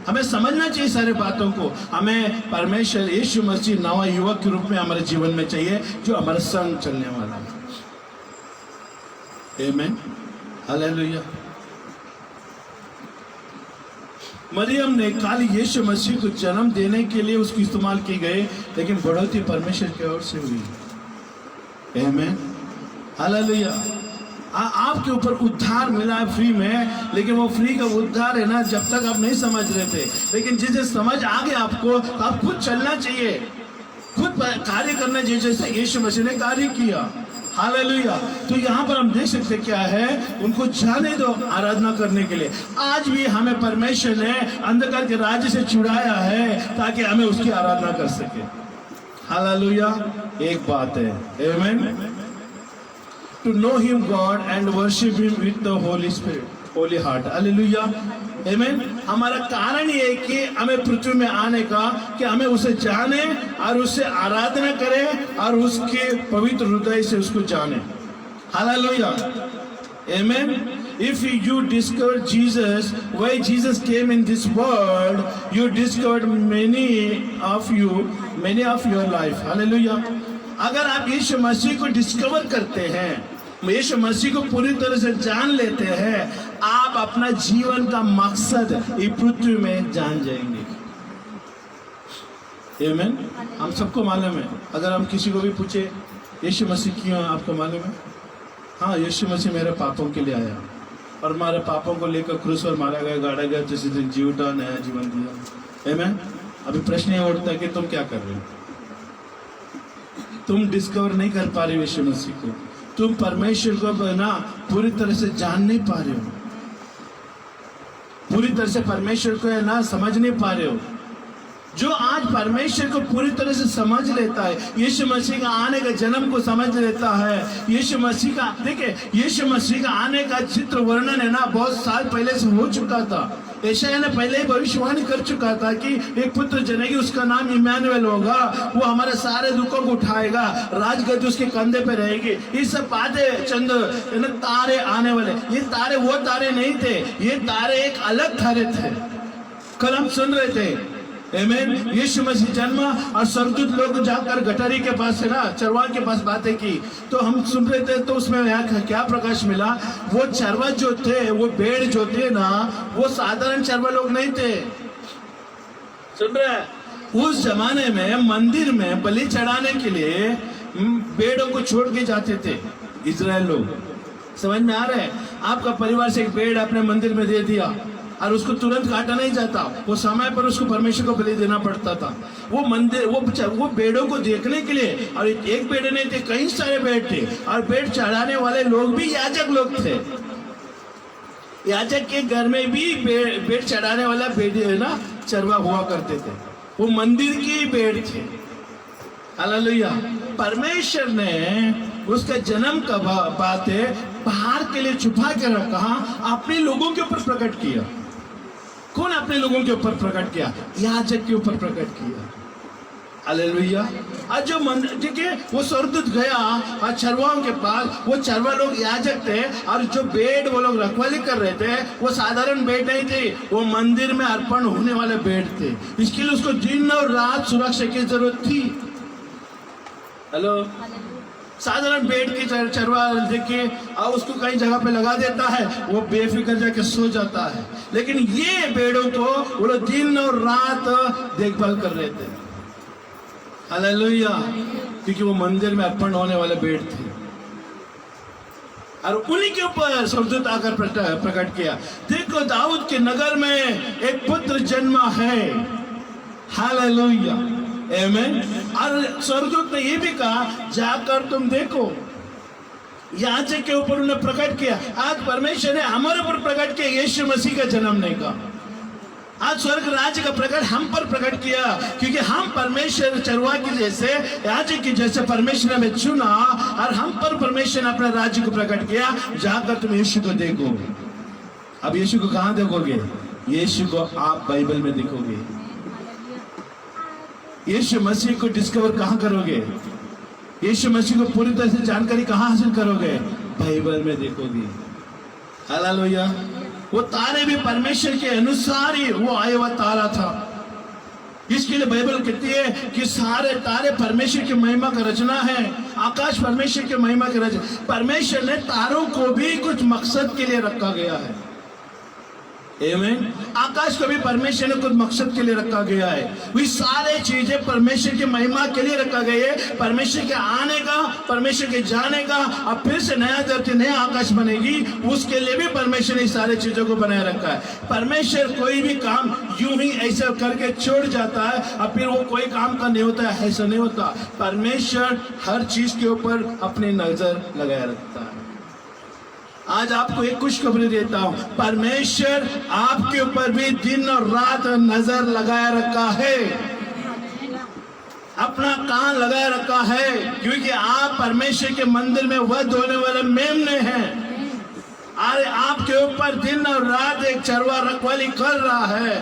हमें समझना चाहिए सारे बातों को। हमें परमेश्वर यीशु मसीह नवा युवक के रूप में हमारे जीवन में चाहिए, जो हमारे संग चलने वाला है। आमीन, हालेलुया। मरियम ने खाली यीशु मसीह को जन्म देने के लिए उसको इस्तेमाल की गई, लेकिन बढ़ोतरी परमेश्वर की ओर से हुई। आमीन, हालेलुया। आपके ऊपर उद्धार मिला है फ्री में, लेकिन वो फ्री का उद्धार है ना, जब तक आप नहीं समझ रहे थे, लेकिन जिसे समझ आ गया आपको, तो आप खुद चलना चाहिए, खुद कार्य करना चाहिए, जैसे यीशु मसीह ने कार्य किया। हालेलुया। तो यहाँ पर हम देख सकते क्या है, उनको जाने दो आराधना करने के लिए। आज भी हमें परमेश्वर ने अंधकार के राज्य से छुड़ाया है ताकि हमें उसकी आराधना कर सके। हालेलुया। एक बात है, amen, to know him God and worship him with the holy spirit, holy heart. Hallelujah, amen. हमारा कारण ये है कि हमें पृथ्वी में आने का, कि हमें उसे जाने और उससे आराधना करें और उसके पवित्र हृदय से उसको जाने। Hallelujah, amen. If you discover Jesus, why Jesus came in this world, you discovered many of your life. Hallelujah. अगर आप यीशु मसीह को डिस्कवर करते हैं, यीशु मसीह को पूरी तरह से जान लेते हैं, आप अपना जीवन का मकसद इस पृथ्वी में जान जाएंगे। आमीन। हम सबको मालूम है, अगर हम किसी को भी पूछे यीशु मसीह क्यों है, आपको मालूम है? हाँ, यीशु मसीह मेरे पापों के लिए आया और हमारे पापों को लेकर क्रूस पर मारा गया, गाड़ा गया, जिससे दिन जी उठा, नया जीवन दिया। आमीन। अभी प्रश्न ये उठता है कि तुम क्या कर रहे हो? तुम डिस्कवर नहीं कर पा रहे हो यीशु मसीह को, तुम परमेश्वर को ना पूरी तरह से जान नहीं पा रहे हो, पूरी तरह से परमेश्वर को है ना समझ नहीं पा रहे हो। जो आज परमेश्वर को पूरी तरह से समझ लेता है, यीशु मसीह का आने का जन्म को समझ लेता है, यीशु मसीह का, देखिए यीशु मसीह का आने का चित्र वर्णन है ना बहुत साल पहले से हो चुका था। यशायाह ने पहले ही भविष्यवाणी कर चुका था कि एक पुत्र जनेगी, उसका नाम इम्मानुएल होगा, वो हमारे सारे दुखों को उठाएगा, राजगद्दी उसके कंधे पे रहेगी। ये सब बातें चंद तारे आने वाले, ये तारे वो तारे नहीं थे, ये तारे एक अलग तारे थे। कल हम सुन रहे थे, आमीन, यीशु मसीह जन्म और स्वर्गदूत लोग जाकर गटारी के पास है ना, चरवाह के पास बातें की, तो हम सुन रहे थे, तो उसमें यहाँ क्या प्रकाश मिला? वो चरवाह जो थे, वो भेड़ जो थे ना, वो साधारण चरवाह लोग नहीं थे। सुन रहे हैं? उस जमाने में मंदिर में बलि चढ़ाने के लिए भेड़ों को छोड़ के जाते थे इजराइल लोग। समझ में आ रहा है? आपका परिवार से एक भेड़ अपने मंदिर में दे दिया और उसको तुरंत काटा नहीं जाता, वो समय पर उसको परमेश्वर को बलि देना पड़ता था। वो मंदिर वो भेड़ों को देखने के लिए, और एक भेड़ नहीं थे, कई सारे भेड़ थे, और भेड़ चढ़ाने वाले लोग भी याजक लोग थे। याजक के घर में भी भेड़ चढ़ाने वाला भेड़ है ना चरवा हुआ करते थे, वो मंदिर की भेड़ थे। हालेलुया। परमेश्वर ने उसका जन्म का बात है बाहर के लिए छुपा के रखा, अपने लोगों के ऊपर प्रकट किया। कौन अपने लोगों के ऊपर प्रकट किया? याजक के ऊपर प्रकट किया। हालेलुया। आज जो मंदिर, ठीक है, वो स्वर्गदूत गया और चरवाहों के पास, वो चरवा लोग याजक थे, और जो भेड़ वो लोग रखवाली कर रहे थे, वो साधारण भेड़ नहीं थे, वो मंदिर में अर्पण होने वाले भेड़ थे। इसके लिए उसको दिन और रात सुरक्षा की जरूरत थी। हेलो, साधारण भेड़ की चरवा देखिए, और उसको कई जगह पे लगा देता है, वो बेफिक्र जाके सो जाता है। लेकिन ये भेड़ों को वो लोग दिन और रात देखभाल कर रहे थे। हालेलुया। क्योंकि वो मंदिर में अर्पण होने वाले भेड़ थे, और उन्हीं के ऊपर स्वर्गदूत आकर प्रकट किया। देखो, दाऊद के नगर में एक पुत्र जन्मा है। हालेलुया, आमीन। और स्वर्गदूत ने ये भी कहा, जाकर तुम देखो। याजक के ऊपर उन्हें प्रकट किया। आज परमेश्वर ने हमारे ऊपर प्रकट किया यीशु मसीह का जन्मने का। आज स्वर्ग राज्य का प्रकट हम पर प्रकट किया, क्योंकि हम परमेश्वर चरवाह की जैसे, याजक की जैसे परमेश्वर ने चुना, और हम पर परमेश्वर ने अपने राज्य को प्रकट किया। जाकर तुम यीशु को देखो। अब यीशु को कहाँ देखोगे? यीशु को आप बाइबल में देखोगे। यीशु मसीह को डिस्कवर कहाँ करोगे? यीशु मसीह को पूरी तरह से जानकारी कहाँ हासिल करोगे? बाइबल में देखोगे। हालेलुया। वो तारे भी परमेश्वर के अनुसार ही वो आया हुआ तारा था। इसके लिए बाइबल कहती है कि सारे तारे परमेश्वर की महिमा का रचना है। आकाश परमेश्वर की महिमा की रचना। परमेश्वर ने तारों को भी कुछ मकसद के लिए रखा गया है। आमीन। आकाश को भी परमेश्वर ने कुछ मकसद के लिए रखा गया है। वे सारे चीजें परमेश्वर की महिमा के लिए रखा गया है। परमेश्वर के आने का, परमेश्वर के जाने का, अब फिर से नया धरती नया आकाश बनेगी, उसके लिए भी परमेश्वर ने सारे चीजों को बनाए रखा है। परमेश्वर कोई भी काम यूं ही ऐसा करके छोड़ जाता है और फिर वो कोई काम का नहीं होता है, ऐसा नहीं होता। परमेश्वर हर चीज के ऊपर अपनी नजर लगाए रखता है। आज आपको एक खुशखबरी देता हूं, परमेश्वर आपके ऊपर भी दिन और रात नजर लगाए रखा है, अपना कान लगाए रखा है, क्योंकि आप परमेश्वर के मंदिर में वध होने वाले मेमने हैं। अरे आपके ऊपर दिन और रात एक चरवा रखवाली कर रहा है,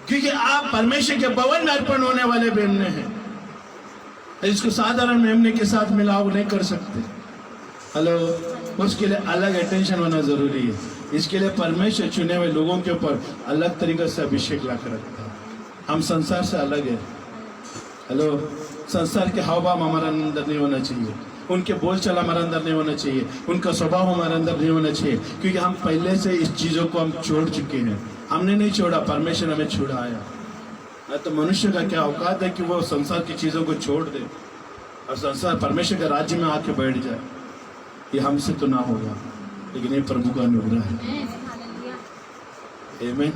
क्योंकि आप परमेश्वर के भवन में अर्पण होने वाले मेमने हैं। इसको साधारण मेमने के साथ मिलाव नहीं कर सकते। हेलो, उसके लिए अलग अटेंशन होना जरूरी है। इसके लिए परमेश्वर चुने हुए लोगों के ऊपर अलग तरीके से अभिषेक ला कर रखता है। हम संसार से अलग है। हेलो, संसार के हाव भाव हमारे अंदर नहीं होना चाहिए, उनके बोलचाल हमारे अंदर नहीं होना चाहिए, उनका स्वभाव हमारे अंदर नहीं होना चाहिए, क्योंकि हम पहले से इस चीजों को हम छोड़ चुके हैं। हमने नहीं छोड़ा, परमेश्वर हमें छुड़ाया। तो मनुष्य का क्या औकात है कि वो संसार की चीजों को छोड़ दे और संसार परमेश्वर के राज्य में आके बैठ जाए। ये हमसे तो ना होगा, लेकिन ये प्रभु का अनुग्रह है। आमीन,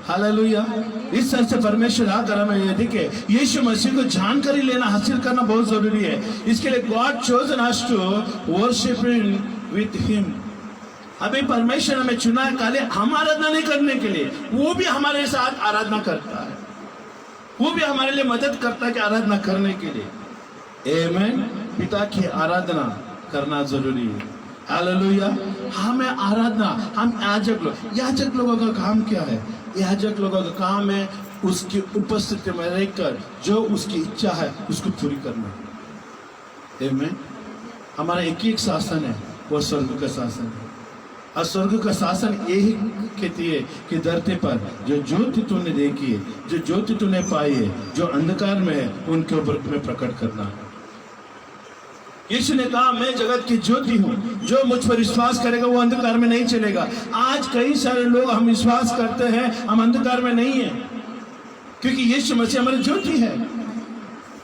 हालेलुया। इस तरह से परमेश्वर आकर हमें ये दिखे, यीशु मसीह को जानकारी लेना, हासिल करना बहुत जरूरी है। इसके लिए God chosen us to worship with him. अभी परमेश्वर हमें चुना है खाली हम आराधना नहीं करने के लिए, वो भी हमारे साथ आराधना करता है, वो भी हमारे लिए मदद करता है कि आराधना करने के लिए। आमीन। पिता की आराधना करना जरूरी है। हालेलुया। हमें आराधना, हम याजक लोगों का काम क्या है? याजक लोगों का काम है उसकी उपस्थिति में रहकर जो उसकी इच्छा है उसको पूरी करना। आमीन। हमारा एक शासन है, वो स्वर्ग का शासन है। और स्वर्ग का शासन यही कहती है कि धरती पर जो ज्योति तूने देखी है, जो ज्योति तूने पाई है, जो अंधकार में है, उनके ऊपर तुम्हें प्रकट करना है। यीशु ने कहा, मैं जगत की ज्योति हूं, जो मुझ पर विश्वास करेगा वो अंधकार में नहीं चलेगा। आज कई सारे लोग हम विश्वास करते हैं, हम अंधकार में नहीं है, क्योंकि यीशु मसीह हमारी ज्योति है।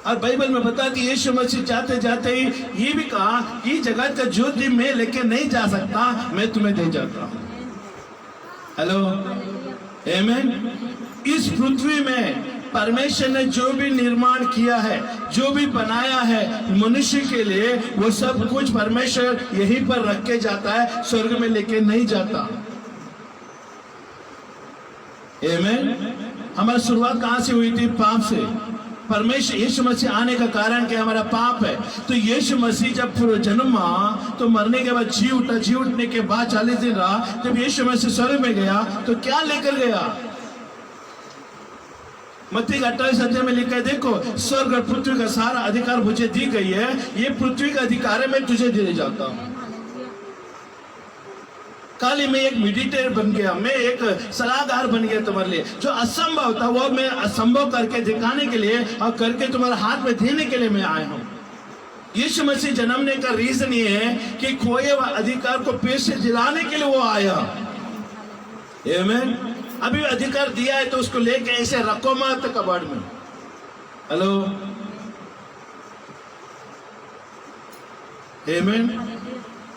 और बाइबल में बताती है, यीशु मसीह जाते जाते ही ये भी कहा कि जगत का ज्योति मैं लेके नहीं जा सकता, मैं तुम्हें दे जाता हूं। हेलो, आमीन। इस पृथ्वी में परमेश्वर ने जो भी निर्माण किया है, जो भी बनाया है मनुष्य के लिए, वो सब कुछ परमेश्वर यहीं पर रख के जाता है, स्वर्ग में लेके नहीं जाता। आमीन। हमारी शुरुआत कहां से हुई थी? पाप से। परमेश्वर यीशु मसीह आने का कारण क्या? हमारा पाप है। तो यीशु मसीह जब पूरा जन्मा तो मरने के बाद जी उठा, जी उठने के बाद 40 दिन रहा। जब यीशु मसीह स्वर्ग में गया तो क्या लेकर गया? मत्ती 28 अध्याय में लिखा है, देखो स्वर्ग और पृथ्वी का सारा अधिकार मुझे दी गई है, ये पृथ्वी का अधिकार है, मैं तुझे दे जाता हूं। खाली मैं एक मेडिटेटर बन गया, मैं एक सलाहकार बन गया तुम्हारे लिए। जो असंभव था वो मैं असंभव करके दिखाने के लिए और करके तुम्हारे हाथ में देने के लिए मैं आया हूं। यीशु मसीह जन्मने का रीजन ये है कि खोए हुए अधिकार को फिर से दिलाने के लिए वो आया। आमीन। अभी अधिकार दिया है तो उसको लेके ऐसे रखो मत कबाड़ में। हेलो, आमीन।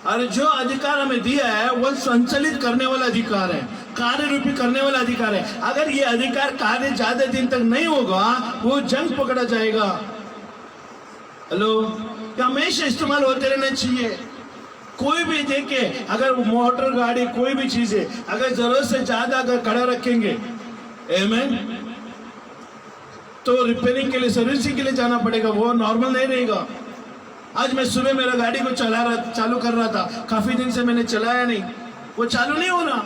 और जो अधिकार हमें दिया है वो संचालित करने वाला अधिकार है, कार्य रूपी करने वाला अधिकार है। अगर ये अधिकार कार्य ज्यादा दिन तक नहीं होगा वो जंग पकड़ा जाएगा। हेलो, हमेशा इस्तेमाल होते रहना चाहिए। कोई भी देखे, अगर मोटर गाड़ी कोई भी चीज है, अगर जरूरत से ज्यादा अगर खड़ा रखेंगे, आमीन, तो रिपेयरिंग के लिए, सर्विसिंग के लिए जाना पड़ेगा, वो नॉर्मल नहीं रहेगा। आज मैं सुबह मेरा गाड़ी को चालू कर रहा था, काफी दिन से मैंने चलाया नहीं, वो चालू नहीं हो रहा।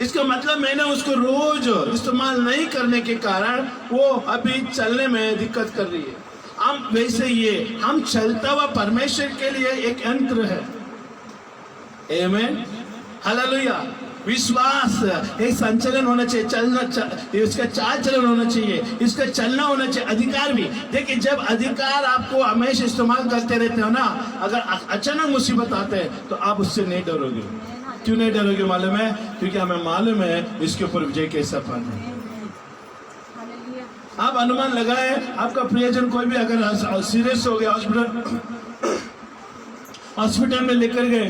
इसका मतलब मैंने उसको रोज इस्तेमाल नहीं करने के कारण वो अभी चलने में दिक्कत कर रही है। हम वैसे ये हम चलता हुआ परमेश्वर के लिए एक यंत्र है। आमीन, हालेलुया। विश्वास, एक संचलन होना चाहिए, चलना, इसका चाल चलन होना चाहिए, इसका चलना होना चाहिए। अधिकार भी देखिए, जब अधिकार आपको हमेशा इस्तेमाल करते रहते हो ना, अगर अचानक मुसीबत आते हैं तो आप उससे नहीं डरोगे। क्यों नहीं डरोगे मालूम है? क्योंकि हमें मालूम है इसके ऊपर विजय कैसा पाना है। आप अनुमान लगाए, आपका प्रियजन कोई भी अगर सीरियस हो गया, हॉस्पिटल में लेकर गए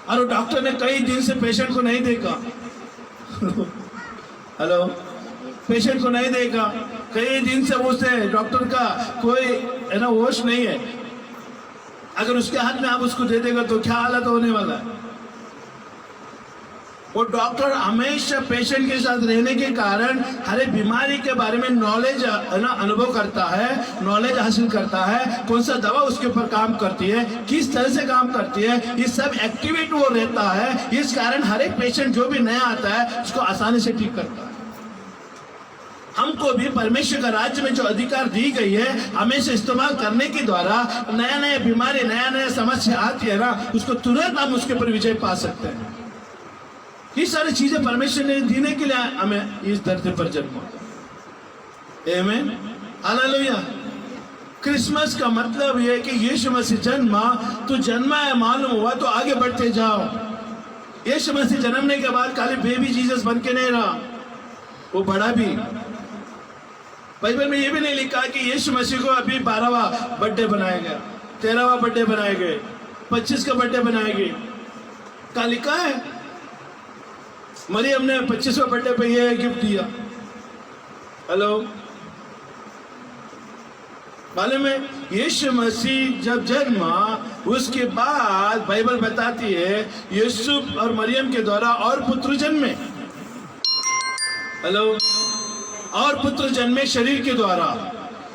और डॉक्टर ने कई दिन से पेशेंट को नहीं देखा हेलो, पेशेंट को नहीं देखा, कई दिन से उसे डॉक्टर का कोई है ना होश नहीं है, अगर उसके हाथ में आप उसको दे देगा तो क्या हालत होने वाला है? वो डॉक्टर हमेशा पेशेंट के साथ रहने के कारण हर एक बीमारी के बारे में नॉलेज है ना अनुभव करता है, नॉलेज हासिल करता है, कौन सा दवा उसके ऊपर काम करती है, किस तरह से काम करती है, ये सब एक्टिवेट वो रहता है। इस कारण हर एक पेशेंट जो भी नया आता है उसको आसानी से ठीक करता है। हमको भी परमेश्वर का राज्य में जो अधिकार दी गई है, हमें से इस्तेमाल करने के द्वारा नया नया बीमारी, नया नया समस्या आती है ना, उसको तुरंत हम उसके ऊपर विजय पा सकते हैं। ये सारी चीजें परमेश्वर ने देने के लिए हमें इस धरती पर जन्मा। आमीन, हालेलुया। क्रिसमस का मतलब यह है कि यीशु मसीह जन्मा, तो जन्मा है मालूम हुआ तो आगे बढ़ते जाओ। यीशु मसीह जन्मने के बाद खाली बेबी जीसस बन के नहीं रहा, वो बड़ा भी। बाइबल में यह भी नहीं लिखा कि यीशु मसीह को अभी 12वां बर्थडे बनाया गया, 13वां बर्थडे बनाए गए, 25 का बर्थडे बनाए गए। क्या लिखा है? मरियम ने 25वें बर्थडे पे ये गिफ्ट दिया। हेलो, मालूम है यीशु मसीह जब जन्मा उसके बाद बाइबल बताती है यूसुफ और मरियम के द्वारा और पुत्र जन्मे। हेलो, और पुत्र जन्मे शरीर के द्वारा,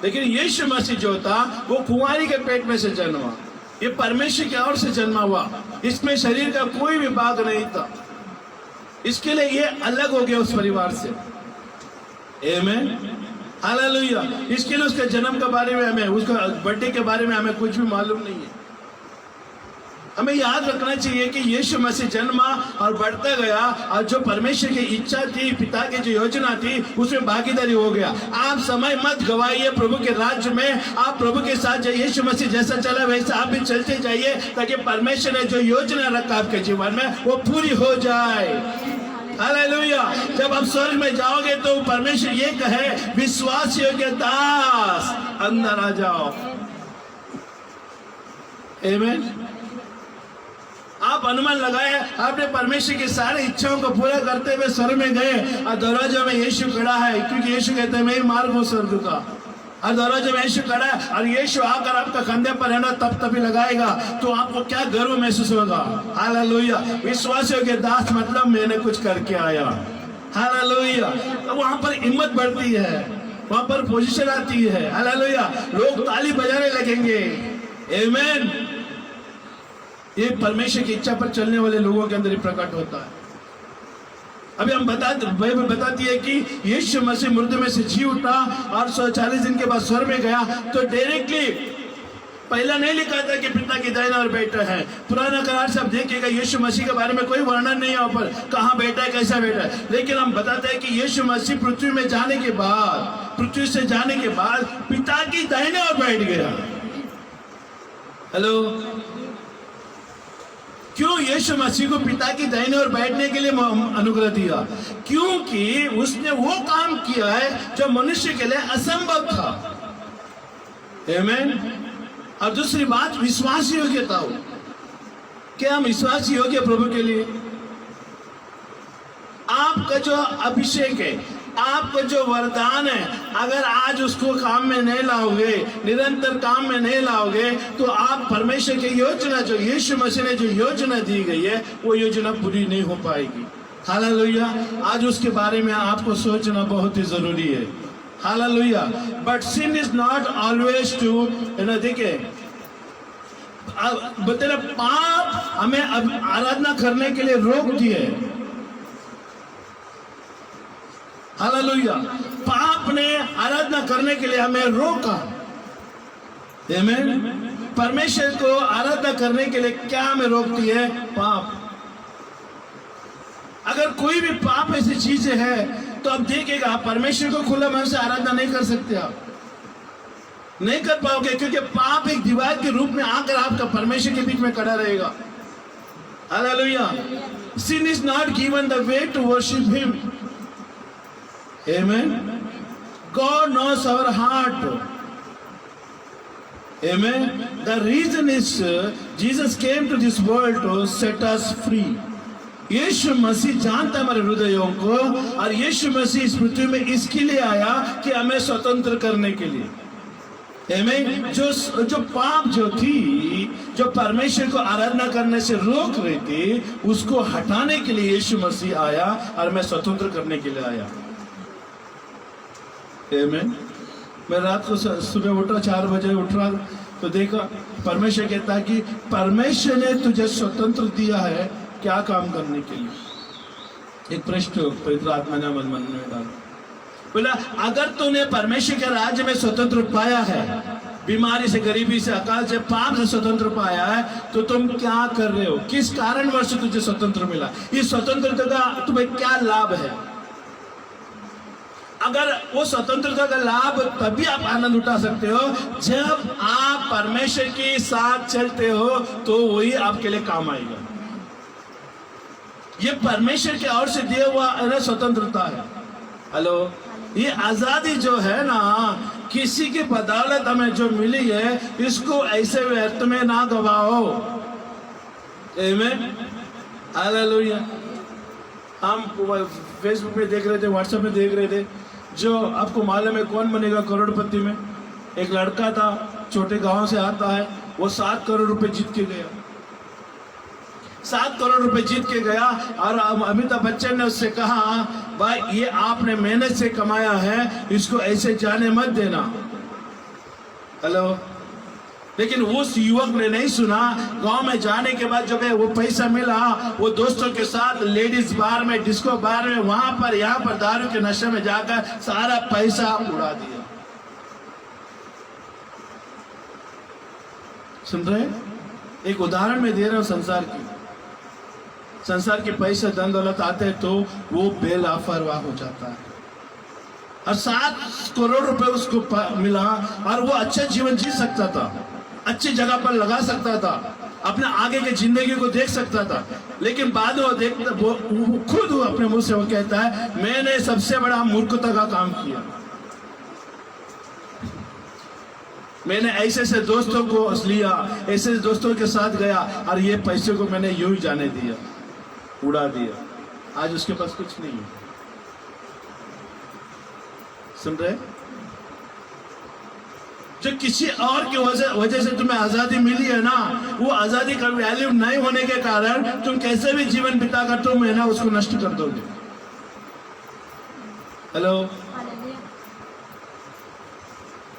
लेकिन यीशु मसीह जो था वो कुंवारी के पेट में से जन्मा। ये परमेश्वर की ओर से जन्मा हुआ, इसमें शरीर का कोई भी भाग नहीं था, इसके लिए ये अलग हो गया उस परिवार से। आमीन, हालेलुया। इसके लिए उसके जन्म के बारे में हमें, उसका बर्थडे के बारे में हमें कुछ भी मालूम नहीं है। हमें याद रखना चाहिए कि यीशु मसीह जन्मा और बढ़ता गया, और जो परमेश्वर की इच्छा थी, पिता की जो योजना थी, उसमें भागीदारी हो गया। आप समय मत गवाइए प्रभु के राज्य में, आप प्रभु के साथ यीशु मसीह जैसा चला वैसा आप भी चलते जाइए, ताकि परमेश्वर ने जो योजना रखा आपके जीवन में वो पूरी हो जाए। हालेलुया। जब आप स्वर्ग में जाओगे तो परमेश्वर ये कहे, विश्वासियों के दास अंदर आ जाओ। आमीन। आप अनुमान लगाए, आपने परमेश्वर की सारी इच्छाओं को पूरा करते हुए स्वर्ग में गए, और दरवाजे में यीशु खड़ा है, क्योंकि यीशु कहते हैं मैं ही मार्ग हूं स्वर्ग का। और दरवाजे में यीशु खड़ा है, और यीशु आकर आपका कंधे पर है ना तब तभी लगाएगा, तो आपको क्या गर्व महसूस होगा। हालेलुया। विश्वासियों के दास मतलब मैंने कुछ करके आया। हालेलुया। तो वहां पर हिम्मत बढ़ती है, वहां पर पोजीशन आती है। हालेलुया। लोग ताली बजाने लगेंगे। आमीन। ये परमेश्वर की इच्छा पर चलने वाले लोगों के अंदर ही प्रकट होता है। अभी हम बाइबल बताती है कि यीशु मसीह मुर्दे में से जी उठा और 140 दिन के बाद स्वर्ग में गया, तो डायरेक्टली पहला नहीं लिखा था कि पिता की दाहिने और बैठा है। पुराना करार से आप देखिएगा यीशु मसीह के बारे में कोई वर्णन नहीं है ऊपर, कहाँ बैठा है, कैसा बैठा है। लेकिन हम बताते हैं कि यीशु मसीह पृथ्वी में जाने के बाद, पृथ्वी से जाने के बाद पिता की दाहिने और बैठ गया। हेलो, क्यों यीशु मसीह को पिता की दाहिने ओर बैठने के लिए अनुग्रह दिया? क्योंकि उसने वो काम किया है जो मनुष्य के लिए असंभव था। आमीन। और दूसरी बात, विश्वासी योग्यता हो। क्या हम विश्वासी योग्य प्रभु के लिए? आपका जो अभिषेक है, आपका जो वरदान है, अगर आज उसको काम में नहीं लाओगे, निरंतर काम में नहीं लाओगे, तो आप परमेश्वर की योजना, जो यीशु मसीह ने जो योजना दी गई है, वो योजना पूरी नहीं हो पाएगी। हालेलुया। आज उसके बारे में आपको सोचना बहुत ही जरूरी है। Hallelujah. But sin is not always to, देखिए बता, पाप हमें आराधना करने के लिए रोक दिए। हालेलुया। पाप ने आराधना करने के लिए हमें रोका। आमीन। परमेश्वर को आराधना करने के लिए क्या हमें रोकती है? पाप। अगर कोई भी पाप ऐसी चीजें है तो आप देखिएगा, परमेश्वर को खुला मन से आराधना नहीं कर सकते, आप नहीं कर पाओगे, क्योंकि पाप एक दीवार के रूप में आकर आपका परमेश्वर के बीच में खड़ा रहेगा। Hallelujah. Sin is not given the way to worship Him. Amen. God knows our heart. Amen. The reason is Jesus came to this world to set us free. यीशु मसीह जानता है हमारे हृदयों को, और यीशु मसीह इस पृथ्वी में इसके लिए आया कि हमें स्वतंत्र करने के लिए। Amen. जो पाप जो थी, जो परमेश्वर को आराधना करने से रोक रही थी, उसको हटाने के लिए यीशु मसीह आया और मैं स्वतंत्र करने के लिए आया। Amen. मैं रात को सुबह उठा, 4 बजे उठ रहा तो देखा परमेश्वर कहता है कि परमेश्वर ने तुझे स्वतंत्र दिया है क्या काम करने के लिए। एक प्रश्न पवित्र आत्मा ने मन में डाला, बोला अगर तूने परमेश्वर के राज्य में स्वतंत्र पाया है, बीमारी से, गरीबी से, अकाल से, पाप से स्वतंत्र पाया है, तो तुम क्या कर रहे हो? किस कारणवश तुझे स्वतंत्र मिला? इस स्वतंत्रता का तुम्हें क्या लाभ है? अगर वो स्वतंत्रता का लाभ तभी आप आनंद उठा सकते हो जब आप परमेश्वर के साथ चलते हो, तो वही आपके लिए काम आएगा। ये परमेश्वर के ओर से दिया हुआ स्वतंत्रता है। हेलो, ये आजादी जो है ना, किसी की बदौलत हमें जो मिली है, इसको ऐसे व्यर्थ में ना गवाओ। आमीन, हालेलुया। हम फेसबुक में देख रहे थे, व्हाट्सएप में देख रहे थे, जो आपको मालूम है कौन बनेगा करोड़पति में? एक लड़का था, छोटे गांव से आता है, वो 7 करोड़ रुपए जीत के गया। 7 करोड़ रुपए जीत के गया, और अमिताभ बच्चन ने उससे कहा, भाई ये आपने मेहनत से कमाया है, इसको ऐसे जाने मत देना। हेलो, लेकिन उस युवक ने नहीं सुना। गांव में जाने के बाद जब वो पैसा मिला, वो दोस्तों के साथ लेडीज बार में, डिस्को बार में, वहां पर यहाँ पर दारू के नशे में जाकर सारा पैसा उड़ा दिया। सुन रहे? एक उदाहरण में दे रहा हूं संसार के पैसे, धन दौलत आते हैं तो वो बेलापरवाह हो जाता है। और 7 करोड़ रुपए उसको मिला, और वो अच्छा जीवन जी सकता था, अच्छी जगह पर लगा सकता था, अपने आगे की जिंदगी को देख सकता था। लेकिन बाद में वो खुद अपने मुंह से वो कहता है, मैंने सबसे बड़ा मूर्खता का काम किया। मैंने ऐसे ऐसे दोस्तों को लिया, ऐसे दोस्तों के साथ गया, और ये पैसे को मैंने यूं ही जाने दिया, उड़ा दिया। आज उसके पास कुछ नहीं है। सुन रहे? जो किसी और की वजह से तुम्हें आजादी मिली है ना, वो आजादी का वैल्यू नहीं होने के कारण तुम कैसे भी जीवन बिताकर तुम है ना उसको नष्ट कर दोगे। हेलो,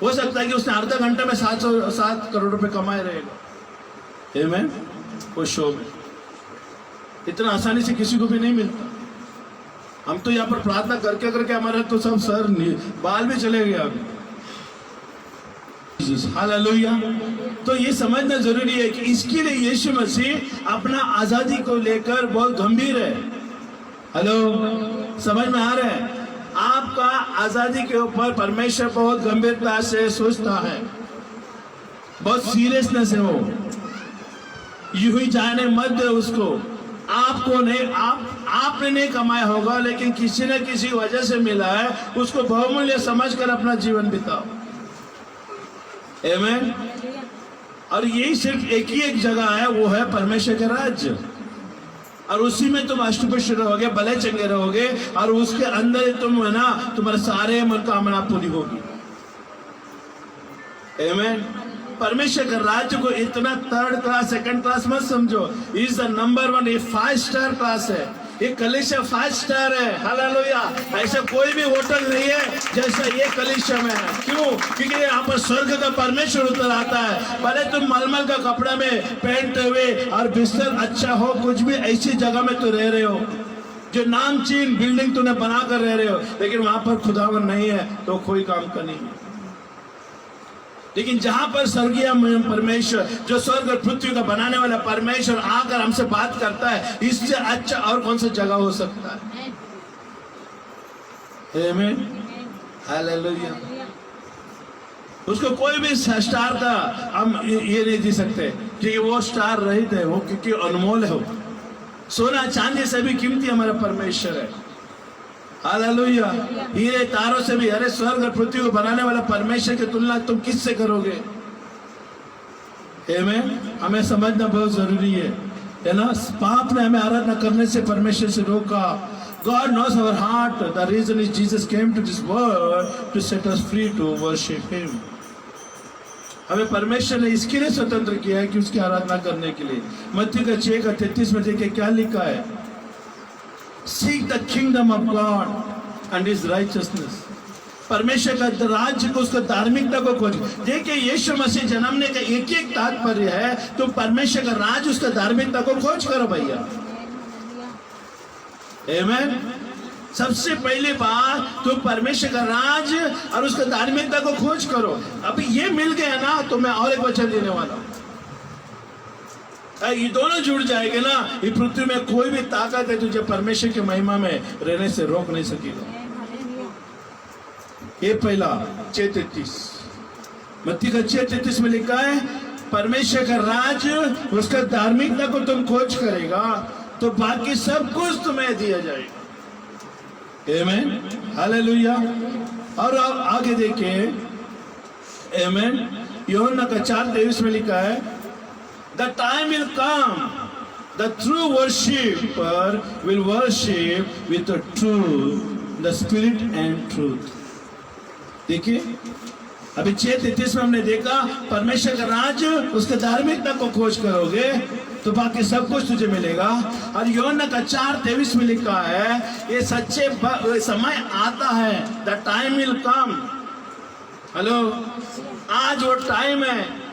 हो सकता है कि उसने आधा घंटे में 7 करोड़ रुपए कमाए रहेगा। आमीन। वो शो में इतना आसानी से किसी को भी नहीं मिलता। हम तो यहाँ पर प्रार्थना करके करके हमारे तो सब सर बाल भी चले गए अभी। हालेलुया। तो ये समझना जरूरी है कि इसके लिए यीशु मसीह अपना आजादी को लेकर बहुत गंभीर है। हेलो, समझ में आ रहा है? आपका आजादी के ऊपर परमेश्वर बहुत गंभीरता से सोचता है, बहुत सीरियसनेस है वो। यूं ही जाने मत दे उसको। आपको नहीं, आपने नहीं कमाया होगा, लेकिन किसी न किसी वजह से मिला है, उसको बहुमूल्य समझकर अपना जीवन बिताओ। आमीन। और यही सिर्फ एक ही एक जगह है, वो है परमेश्वर के राज्य, और उसी में तुम अष्टपुष्ट रहोगे, भले चंगे रहोगे, और उसके अंदर तुम है ना, तुम्हारे सारे मनोकामना पूरी होगी। आमीन। परमेश्वर का राज्य को इतना 3rd क्लास 2nd क्लास मत समझो। इज द नंबर 1, ये 5 स्टार क्लास है। ये कलीसिया 5 स्टार है। हालेलुया। ऐसा कोई भी होटल नहीं है जैसा ये कलीसिया में है। क्यों? क्योंकि यहाँ पर स्वर्ग का परमेश्वर उतर आता है। भले तुम मलमल का कपड़ा में पहनते हुए और बिस्तर अच्छा हो, कुछ भी ऐसी जगह में तो रह रहे हो जो नामचीन बिल्डिंग तूने बना कर रह रहे हो, लेकिन वहां पर खुदावन नहीं है, तो कोई काम का नहीं है। लेकिन जहां पर स्वर्गीय परमेश्वर, जो स्वर्ग और पृथ्वी का बनाने वाला परमेश्वर आकर हमसे बात करता है, इससे अच्छा और कौन सा जगह हो सकता है? आमीन, हालेलुया। उसको कोई भी स्टार का हम ये नहीं दे सकते, क्योंकि वो स्टार रहित है, वो क्योंकि अनमोल है। सोना चांदी से भी कीमती हमारा परमेश्वर है। हालेलुया। हीरे तारों से भी, अरे स्वर्ग और पृथ्वी को बनाने वाला परमेश्वर की तुलना तुम किससे करोगे? आमीन। हमें समझना बहुत जरूरी है ना। पाप ने हमें आराधना करने से परमेश्वर से रोका। God knows our heart. The reason is Jesus came to this world to set us free to worship Him. हमें परमेश्वर ने इसके लिए स्वतंत्र किया है कि उसकी आराधना करने के लिए। मत्ती का 6:33 में देखिए क्या लिखा है, Seek the kingdom of God and His righteousness. परमेश्वर का राज्य को, उसका धार्मिकता को खोज। देखिए यीशु मसीह जन्मने का एक एक तात्पर्य है, तुम परमेश्वर का राज, उसका धार्मिकता को खोज करो भैया। आमीन। सबसे पहली बात तुम परमेश्वर का राज और उसका धार्मिकता को खोज करो। अभी ये मिल गया ना तो मैं और एक वचन देने वाला हूं। ये दोनों जुड़ जाएंगे ना, ये पृथ्वी में कोई भी ताकत है तुझे परमेश्वर की महिमा में रहने से रोक नहीं सकेगा। ये पहला 6:33 मत्ती का 6:33 में लिखा है, परमेश्वर का राज, उसका धार्मिकता को तुम खोज करेगा तो बाकी सब कुछ तुम्हें दिया जाएगा। आमीन। हालेलुया। और अब आगे देखिए, आमीन। यूहन्ना का 4:23 में लिखा है, The time will come, the true worshipper will worship with the truth, the spirit and truth. देखिए अभी 6:33 में हमने देखा परमेश्वर का राज, उसके धार्मिकता को खोज करोगे तो बाकी सब कुछ तुझे मिलेगा। और यूहन्ना का 4:23 में लिखा है, ये सच्चे समय आता है, the time will come. Hello, आज वो टाइम है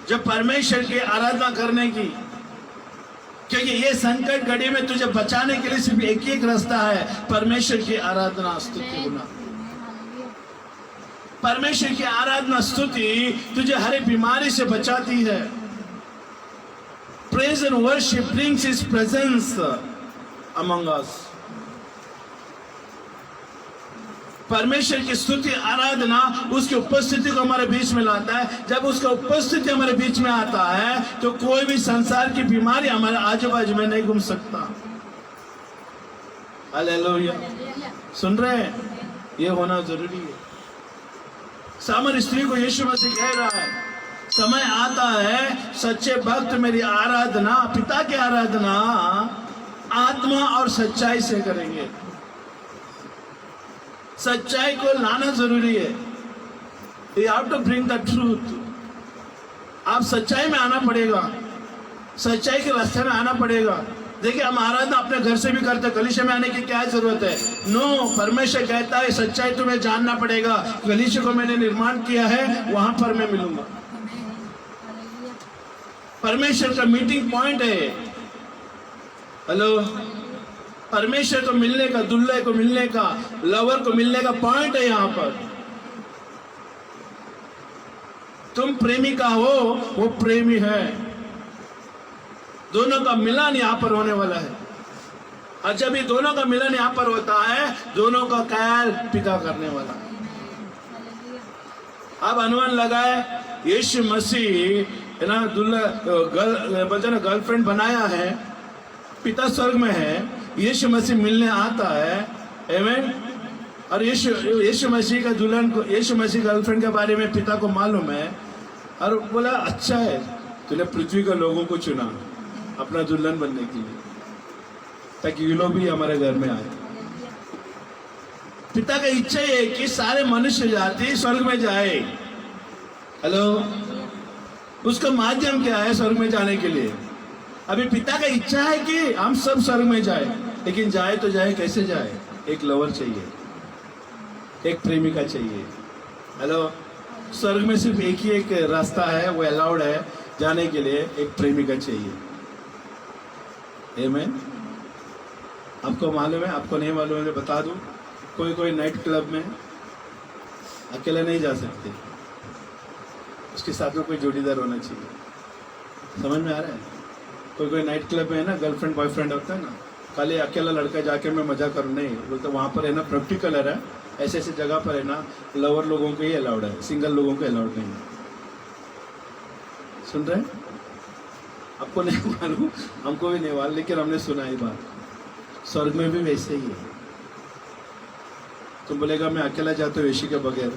जब परमेश्वर की आराधना करने की, क्योंकि ये संकट घड़ी में तुझे बचाने के लिए सिर्फ एक ही एक रास्ता है, परमेश्वर की आराधना स्तुति होना। परमेश्वर की आराधना स्तुति तुझे हर एक बीमारी से बचाती है। Praise and worship brings His presence among us. परमेश्वर की स्तुति आराधना उसकी उपस्थिति को हमारे बीच में लाता है। जब उसका उपस्थिति हमारे बीच में आता है तो कोई भी संसार की बीमारी हमारे आजू बाजू में नहीं घूम सकता। हालेलुया। सुन रहे हैं? ये होना जरूरी है। सामर स्त्री को यीशु मसीह कह रहा है, समय आता है सच्चे भक्त मेरी आराधना, पिता की आराधना आत्मा और सच्चाई से करेंगे। सच्चाई को लाना जरूरी है। You have to bring the truth. आप सच्चाई में आना पड़ेगा, सच्चाई के रास्ते में आना पड़ेगा। देखिए हम आराधना अपने घर से भी करते, कलीसिया में आने की क्या जरूरत है? नो, परमेश्वर कहता है सच्चाई तुम्हें जानना पड़ेगा। कलीसिया को मैंने निर्माण किया है, वहां पर मैं मिलूंगा। परमेश्वर का मीटिंग पॉइंट है। हेलो, परमेश्वर को मिलने का, दुल्हे को मिलने का, लवर को मिलने का पॉइंट है यहाँ पर। तुम प्रेमिका हो, वो प्रेमी है, दोनों का मिलन यहाँ पर होने वाला है। और जब ये दोनों का मिलन यहाँ पर होता है, दोनों का ख्याल पिता करने वाला है। अब अनुमान लगाए, यीशु मसीह है ना, गर्लफ्रेंड बनाया है, पिता स्वर्ग में है, यीशु मसीह मिलने आता है। आमीन। और यीशु मसीह का दुल्हन को, यीशु मसीह गर्लफ्रेंड के बारे में पिता को मालूम है और बोला अच्छा है तूने पृथ्वी के लोगों को चुना अपना दुल्हन बनने के लिए, ताकि ये लोग भी हमारे घर में आए। पिता का इच्छा है कि सारे मनुष्य जाति स्वर्ग में जाए। हेलो, उसका माध्यम क्या है स्वर्ग में जाने के लिए? अभी पिता का इच्छा है कि हम सब स्वर्ग में जाए, लेकिन जाए तो जाए कैसे जाए? एक लवर चाहिए, एक प्रेमिका चाहिए। हेलो, स्वर्ग में सिर्फ एक ही एक रास्ता है, वो अलाउड है जाने के लिए, एक प्रेमिका चाहिए। आमीन। आपको मालूम है, आपको नहीं मालूम है, मैं बता दूं, कोई नाइट क्लब में अकेले नहीं जा सकते, उसके साथ में कोई जोड़ीदार होना चाहिए। समझ में आ रहा है? कोई नाइट क्लब में है ना, गर्लफ्रेंड बॉयफ्रेंड होता है ना, खाली अकेला लड़का जाके मैं मजा करूँ नहीं बोलते, वहाँ पर है ना प्रैक्टिकल है, ऐसे ऐसे जगह पर है ना लवर लोगों को ही अलाउड है, सिंगल लोगों को अलाउड नहीं है। सुन रहे हैं? आपको नहीं मालूम, हमको भी नहीं मालूम, लेकिन हमने सुना ये बात। स्वर्ग में भी वैसे ही है। तुम बोलेगा मैं अकेला जाता हूँ यीशु के बगैर,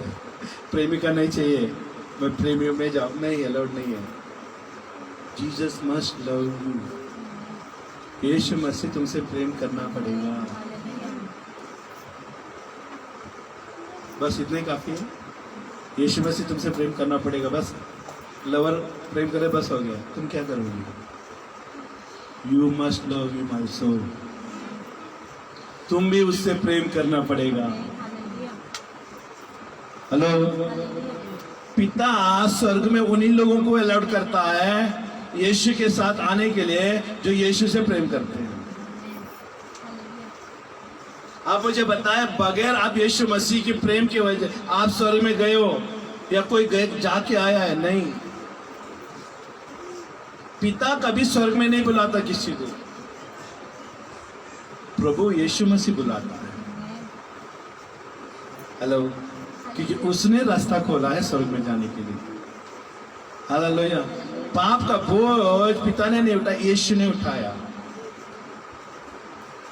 प्रेमिका नहीं चाहिए, मैं प्रेमियों में जाऊँ, नहीं, अलाउड नहीं है। Jesus must love you. यीशु मसीह तुमसे प्रेम करना पड़ेगा, बस इतना ही काफी है। यीशु मसीह तुमसे प्रेम करना पड़ेगा, बस लवर प्रेम करे बस हो गया। तुम क्या करोगे? You must love you my soul. तुम भी उससे प्रेम करना पड़ेगा। हेलो, पिता स्वर्ग में उन्हीं लोगों को अलाउड करता है यीशु के साथ आने के लिए जो यीशु से प्रेम करते हैं। आप मुझे बताएं, बगैर आप यीशु मसीह के प्रेम की वजह आप स्वर्ग में गए हो या कोई जाके आया है? नहीं। पिता कभी स्वर्ग में नहीं बुलाता किसी को, प्रभु यीशु मसीह बुलाता है। हेलो, क्योंकि उसने रास्ता खोला है स्वर्ग में जाने के लिए। हालेलुया। पाप का बोझ पिता ने नहीं उठाया, यीशु ने उठाया।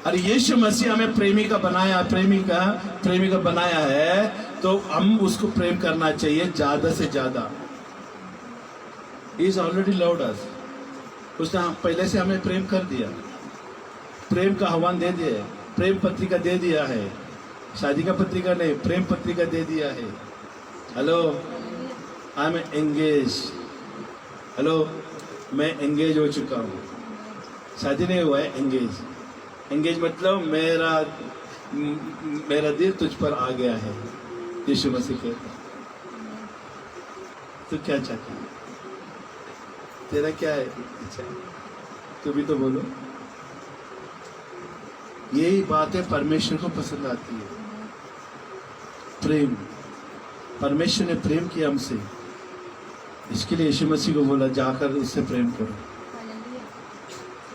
और यीशु मसीह हमें प्रेमिका बनाया है, तो हम उसको प्रेम करना चाहिए ज्यादा से ज्यादा। Is already loved us. उसने पहले से हमें प्रेम कर दिया, प्रेम का आह्वान दे दिया, प्रेम पत्रिका दे दिया है। शादी का पत्रिका नहीं, प्रेम पत्रिका दे दिया है। Hello, I am engage. Hello, मैं एंगेज हो चुका हूँ, शादी नहीं हुआ है, एंगेज। एंगेज मतलब मेरा दिल तुझ पर आ गया है, यीशु मसीह कहता। तू क्या चाहता है? तेरा क्या है इच्छा? तू भी तो बोलो। यही बातें परमेश्वर को पसंद आती है। प्रेम, परमेश्वर ने प्रेम किया हमसे, इसके लिए यीशु मसीह को बोला जाकर उससे प्रेम करो।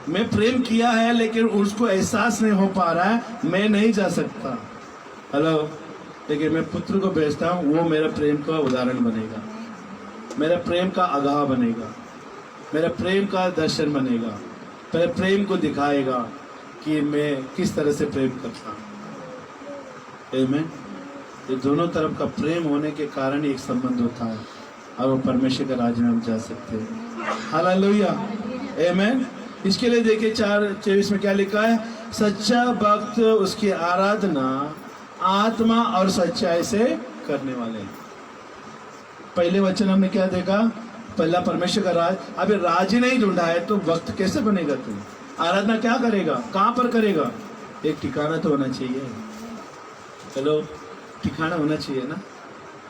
मैं प्रेम किया है लेकिन उसको एहसास नहीं हो पा रहा है, मैं नहीं जा सकता। हेलो, लेकिन मैं पुत्र को भेजता हूँ, वो मेरा प्रेम का उदाहरण बनेगा, मेरा प्रेम का आगाह बनेगा, मेरा प्रेम का दर्शन बनेगा, मेरे प्रेम को दिखाएगा कि मैं किस तरह से प्रेम करता हूँ। आमीन। ये दोनों तरफ का प्रेम होने के कारण एक संबंध होता है और वो परमेश्वर के राज्य में हम जा सकते हैं। हालेलुया, आमीन। इसके लिए देखिए 4:24 में क्या लिखा है? सच्चा भक्त उसकी आराधना आत्मा और सच्चाई से करने वाले हैं। पहले वचन हमने क्या देखा? पहला परमेश्वर का राज। अभी राज ही नहीं ढूंढा है तो भक्त कैसे बनेगा? तू आराधना क्या करेगा? कहाँ पर करेगा? एक ठिकाना तो होना चाहिए। चलो, ठिकाना होना चाहिए ना,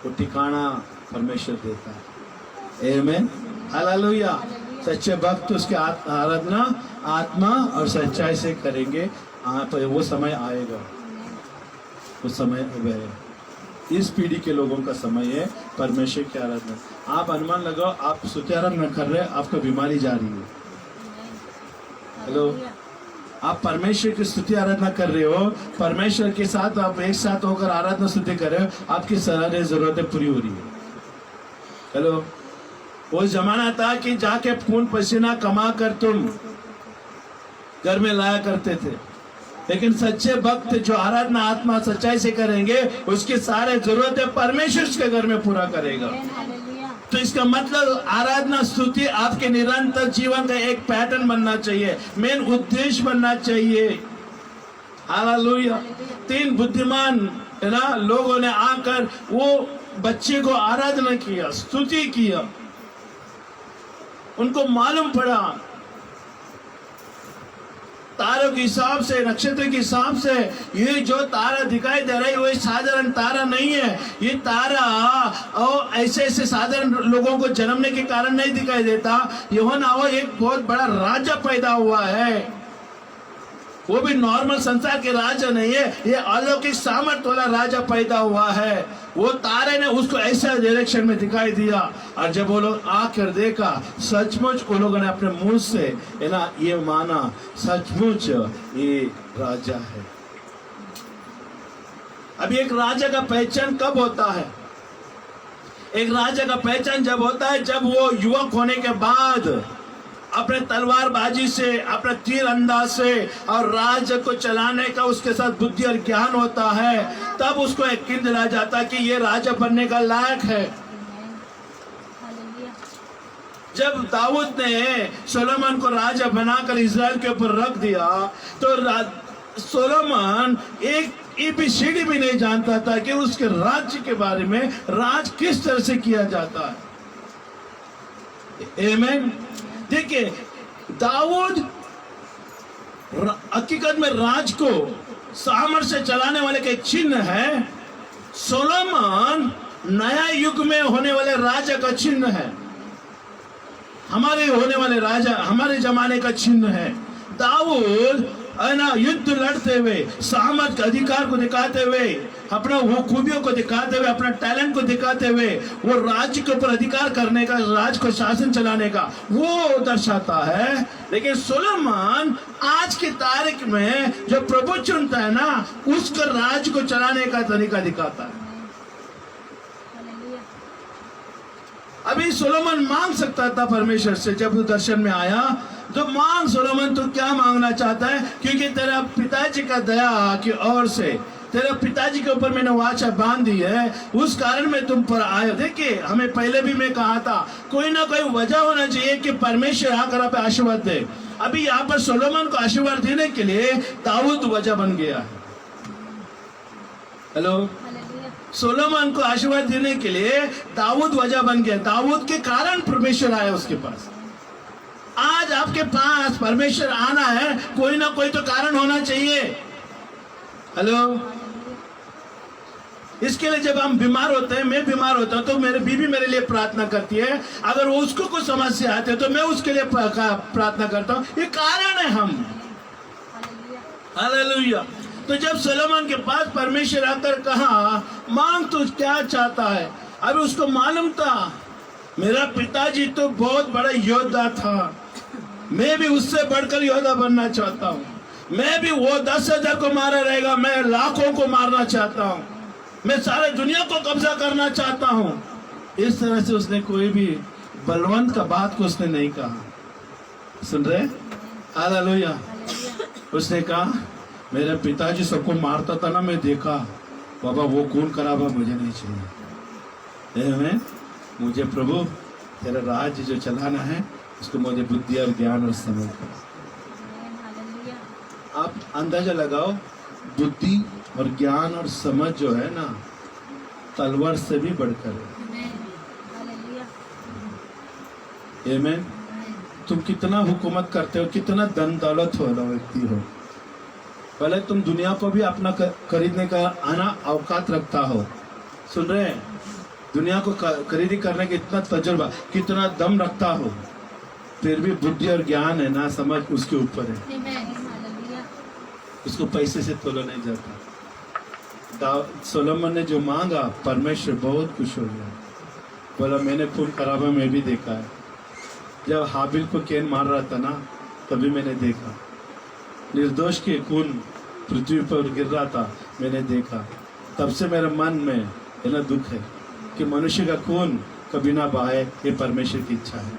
वो ठिकाना परमेश्वर देता है। आमीन, हालेलुया। सच्चे भक्त उसके आराधना आत्मा और सच्चाई से करेंगे। वो समय आएगा, वो समय अब है। इस पीढ़ी के लोगों का समय है परमेश्वर की आराधना। आप अनुमान लगाओ, आप स्तुति आराधना कर रहे हैं, आपको बीमारी जा रही है। हेलो, आप परमेश्वर की स्तुति आराधना कर रहे हो, परमेश्वर के साथ आप एक साथ होकर आराधना स्तुति कर रहे हो, आपकी सारी जरूरतें पूरी हो रही है। हेलो, वो जमाना था कि जाके खून पसीना कमा कर तुम घर में लाया करते थे, लेकिन सच्चे भक्त जो आराधना आत्मा सच्चाई से करेंगे, उसकी सारे जरूरतें परमेश्वर के घर में पूरा करेगा। तो इसका मतलब आराधना स्तुति आपके निरंतर जीवन का एक पैटर्न बनना चाहिए, मेन उद्देश्य बनना चाहिए। हालेलुया। 3 बुद्धिमान है ना लोगों ने आकर वो बच्चे को आराधना किया, स्तुति किया। उनको मालूम पड़ा तारों के हिसाब से, नक्षत्र के हिसाब से, ये जो तारा दिखाई दे रहा है वो साधारण तारा नहीं है। ये तारा और ऐसे साधारण लोगों को जन्मने के कारण नहीं दिखाई देता। यूहन्ना वो एक बहुत बड़ा राजा पैदा हुआ है, वो भी नॉर्मल संसार के राजा नहीं है, ये अलौकिक सामर्थ वाला राजा पैदा हुआ है। वो तारे ने उसको ऐसा डायरेक्शन में दिखाई दिया, और जब वो लोग आकर देखा, सचमुच उन लोगों ने अपने मुंह से है ना ये माना, सचमुच ये राजा है। अभी एक राजा का पहचान कब होता है? एक राजा का पहचान जब होता है जब वो युवक होने के बाद अपने तलवारबाजी से, अपने तीर अंदाज से और राज्य को चलाने का उसके साथ बुद्धि और ज्ञान होता है, तब उसको यकीन दिलाया जाता है कि ये राजा बनने का लायक है। जब दाऊद ने सोलोमन को राजा बनाकर इज़राइल के ऊपर रख दिया, तो सोलोमन एक एबीसीडी भी नहीं जानता था कि उसके राज्य के बारे में, राज किस तरह से किया जाता है। आमीन। देखिए, दाऊद हकीकत में राज को सामर्थ्य से चलाने वाले का एक चिन्ह है। सोलोमन नया युग में होने वाले राजा का चिन्ह है, हमारे होने वाले राजा, हमारे जमाने का चिन्ह है। दाऊद है ना, युद्ध लड़ते हुए, सामर्थ अधिकार को दिखाते हुए, अपना वो खूबियों को दिखाते हुए, अपना टैलेंट को दिखाते हुए, वो राज्य के ऊपर अधिकार करने का, राज को शासन चलाने का वो दर्शाता है। लेकिन सोलोमन आज की तारीख में जो प्रभु चुनता है ना, उसका राज को चलाने का तरीका दिखाता है। अभी सोलोमन मांग सकता था परमेश्वर से, जब वो दर्शन में आया तो मांग सोलोमन, तो क्या मांगना चाहता है? क्योंकि तेरा पिताजी का दया की ओर से, तेरे पिताजी के ऊपर मैंने वाचा बांध दी है, उस कारण में तुम पर आए। देखिए, हमें पहले भी मैं कहा था, कोई ना कोई वजह होना चाहिए कि परमेश्वर आकर आप आशीर्वाद दे। अभी यहाँ पर सोलोमन को आशीर्वाद देने के लिए दाऊद वजह बन गया है। हेलो, सोलोमन को आशीर्वाद देने के लिए दाऊद वजह बन गया। दाऊद के कारण परमेश्वर आया उसके पास। आज आपके पास परमेश्वर आना है, कोई ना कोई तो कारण होना चाहिए। हेलो, इसके लिए जब हम बीमार होते हैं, मैं बीमार होता हूं तो मेरे बीवी मेरे लिए प्रार्थना करती है। अगर उसको कुछ समस्या आती है तो मैं उसके लिए प्रार्थना करता हूं। ये कारण है हम। हालेलुया। तो जब सोलोमन के पास परमेश्वर आकर कहा, मांग तू क्या चाहता है, अभी उसको मालूम था मेरा पिताजी तो बहुत बड़ा योद्धा था, मैं भी उससे बढ़कर योद्धा बनना चाहता हूँ। मैं भी, वो 10,000 को मारा रहेगा, मैं लाखों को मारना चाहता हूँ, मैं सारे दुनिया को कब्जा करना चाहता हूँ। इस तरह से उसने कोई भी बलवंत का बात को उसने नहीं कहा। सुन रहे? हालेलुया। उसने कहा, मेरे पिताजी सबको मारता था ना, मैं देखा बाबा, वो खून खराबा मुझे नहीं चाहिए। मुझे प्रभु तेरा राज्य जो चलाना है, उसको मुझे बुद्धि और ज्ञान और समझ। आप अंदाजा लगाओ, बुद्धि और ज्ञान और समझ जो है ना, तलवार से भी बढ़कर है। आमीन। तुम कितना हुकूमत करते हो, कितना धन दौलत वाला व्यक्ति हो, भले तुम दुनिया को भी अपना खरीदने का आना औकात रखता हो, सुन रहे हैं, दुनिया को खरीदी करने का इतना तजुर्बा, कितना दम रखता हो, फिर भी बुद्धि और ज्ञान है ना, समझ उसके ऊपर है। उसको पैसे से तोला नहीं जाता। सोलोमन ने जो मांगा, परमेश्वर बहुत खुश हो गया। बोला, मैंने खून खराबा में भी देखा है। जब हाबिल को कैन मार रहा था ना, तभी मैंने देखा निर्दोष के खून पृथ्वी पर गिर रहा था, मैंने देखा। तब से मेरे मन में है ना दुख है कि मनुष्य का खून कभी ना बहाए, ये परमेश्वर की इच्छा है।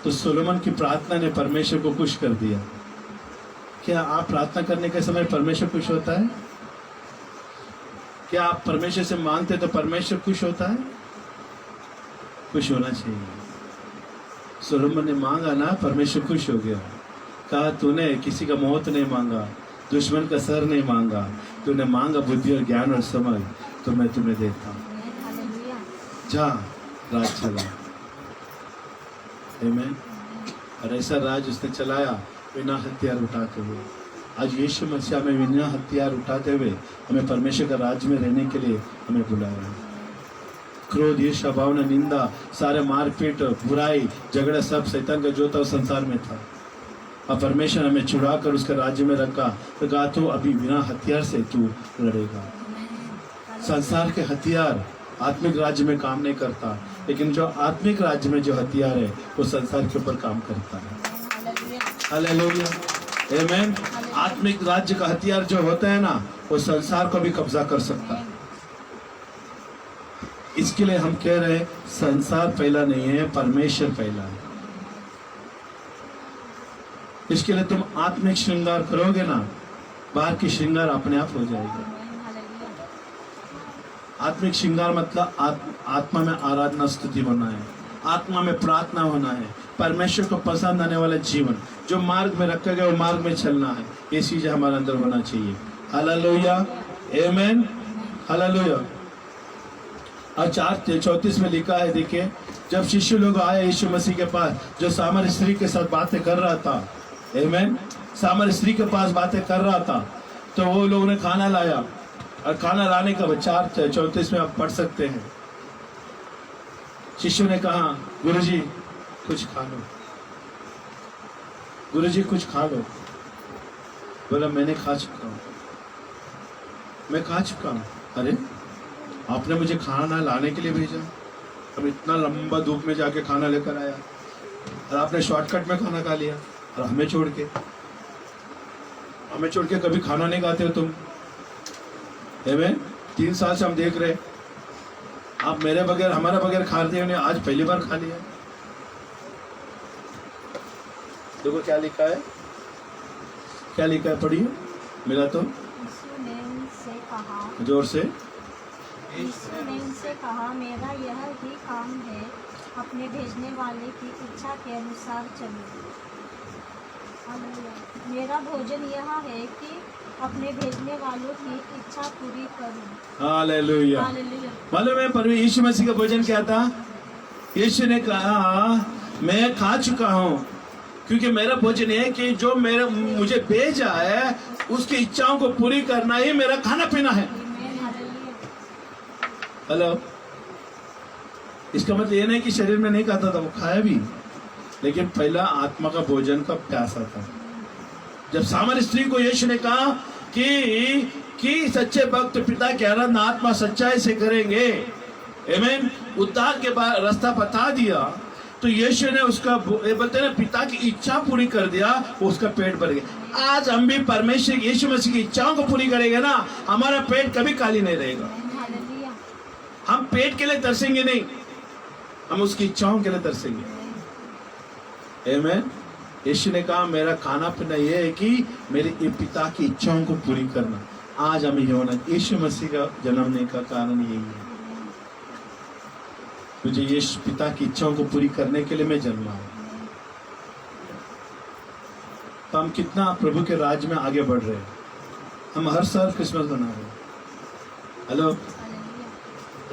तो सोलोमन की प्रार्थना ने परमेश्वर को खुश कर दिया। क्या आप प्रार्थना करने के समय परमेश्वर खुश होता है? क्या आप परमेश्वर से मांगते तो परमेश्वर खुश होता है? खुश होना चाहिए। सोलोमन ने मांगा ना, परमेश्वर खुश हो गया। कहा, तूने किसी का मौत नहीं मांगा, दुश्मन का सर नहीं मांगा, तूने मांगा बुद्धि और ज्ञान और समझ, तो मैं तुम्हें देता हूँ। जा, राज चला। आमीन। और ऐसा राज उसने चलाया बिना हथियार उठाते हुए। आज यीशु मसीह में बिना हथियार उठाते हुए हमें परमेश्वर का राज्य में रहने के लिए हमें बुलाया है। क्रोध, ईर्ष्या, भावना, निंदा, सारे मारपीट, बुराई, झगड़ा, सब शैतान का जो था संसार में था। अब परमेश्वर हमें छुड़ा कर उसके राज्य में रखा, तो कहा तू अभी बिना हथियार से तू लड़ेगा। संसार के हथियार आत्मिक राज्य में काम नहीं करता, लेकिन जो आत्मिक राज्य में जो हथियार है वो संसार के ऊपर काम करता है। हालेलुया, आमीन। आत्मिक राज्य का हथियार जो होता है ना, वो संसार को भी कब्जा कर सकता है। इसके लिए हम कह रहे हैं, संसार पहला नहीं है, परमेश्वर पहला है। इसके लिए तुम आत्मिक श्रृंगार करोगे ना, बाहर की श्रृंगार अपने आप हो जाएगी। आत्मिक श्रृंगार मतलब आत्मा में आराधना स्तुति होना है, आत्मा में प्रार्थना होना है, परमेश्वर को पसंद आने वाला जीवन जो मार्ग में रखा गया वो मार्ग में चलना है। ये चीज हमारे अंदर होना चाहिए। हालेलुया, आमेन, हालेलुया। और 4:34 में लिखा है, देखिए, जब शिष्य लोग आए यीशु मसीह के पास, जो सामर स्त्री के साथ बातें कर रहा था, आमेन, सामर स्त्री के पास बातें कर रहा था, तो वो लोगों ने खाना लाया। और खाना लाने का 4:34 में आप पढ़ सकते हैं। शिष्यों ने कहा, गुरुजी कुछ खा लो, गुरुजी कुछ खा लो। बोला, मैंने खा चुका हूं, मैं खा चुका हूं। अरे, आपने मुझे खाना लाने के लिए भेजा, अब इतना लंबा धूप में जाके खाना लेकर आया, और आपने शॉर्टकट में खाना खा लिया, और हमें छोड़ के कभी खाना नहीं खाते हो तुम। आमीन। 3 साल से हम देख रहे, आप मेरे बगैर, हमारे बगैर खाते हो, आज पहली बार खा लिया। देखो क्या लिखा है, क्या लिखा है, पढ़िए, मिला तो यीशु ने उनसे कहा, जोर से। यीशु ने उनसे कहा, मेरा यह ही काम है, अपने भेजने वाले की इच्छा के अनुसार चलो। हालेलुया। मेरा भोजन यह है कि अपने भेजने वालों की इच्छा पूरी करूं। हालेलुया। हालेलुया। मालूम है पर यीशु मसीह का भोजन क्या था? यीशु ने कहा, मैं खा चुका हूं, क्योंकि मेरा भोजन है कि जो मेरे मुझे भेजा है उसकी इच्छाओं को पूरी करना ही मेरा खाना पीना है। हेलो, इसका मतलब ये नहीं कि शरीर में नहीं खाता था, वो खाया भी, लेकिन पहला आत्मा का भोजन का प्यासा था। जब सामर स्त्री को यीशु ने कहा कि सच्चे भक्त पिता की आराधना आत्मा सच्चाई से करेंगे, आमीन, उद्धार के बाद रास्ता बता दिया, तो यीशु ने उसका बोलते हैं पिता की इच्छा पूरी कर दिया, वो उसका पेट भर गया। आज हम भी परमेश्वर यीशु मसीह की इच्छाओं को पूरी करेंगे ना, हमारा पेट कभी खाली नहीं रहेगा। हम पेट के लिए तरसेंगे नहीं, हम उसकी इच्छाओं के लिए तरसेंगे। आमीन। यीशु ने कहा, मेरा खाना पीना यह है कि मेरे पिता की इच्छाओं को पूरी करना। आज हमें ये होना, यीशु मसीह का जन्मने का कारण यही है, मुझे यीशु पिता की इच्छाओं को पूरी करने के लिए मैं जन्मा हूं। तो हम कितना प्रभु के राज में आगे बढ़ रहे हैं। हम हर साल क्रिसमस बना रहे हैं, हेलो,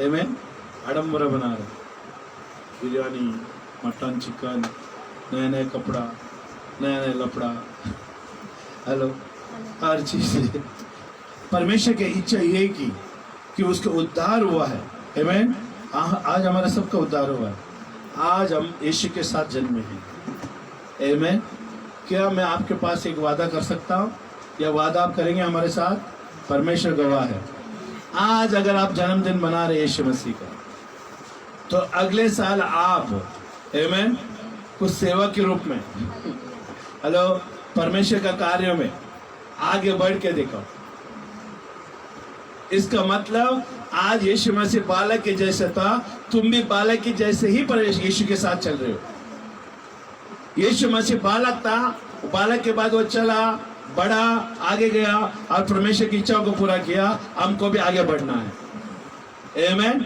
आमीन, आडम्बरा बना रहे, बिरयानी, मटन, चिकन, नए नए कपड़ा, नया नया लपड़ा, हेलो, हर चीज। परमेश्वर की इच्छा ये की कि उसका उद्धार हुआ है। आमीन। आज हमारा सबका उद्धार हुआ है। आज हम यीशु के साथ जन्मे हैं। आमीन। क्या मैं आपके पास एक वादा कर सकता हूँ, या वादा आप करेंगे हमारे साथ? परमेश्वर गवाह है। आज अगर आप जन्मदिन मना रहे यीशु मसीह का, तो अगले साल आप, आमीन, कुछ सेवा के रूप में, हेलो, परमेश्वर का कार्य में आगे बढ़ के देखो। इसका मतलब आज यीशु मसीह बालक के जैसे था, तुम भी बालक के जैसे ही यीशु के साथ चल रहे हो। यीशु मसीह बालक था, बालक के बाद वो चला, बड़ा, आगे गया और परमेश्वर की इच्छाओं को पूरा किया। हमको भी आगे बढ़ना है। आमीन,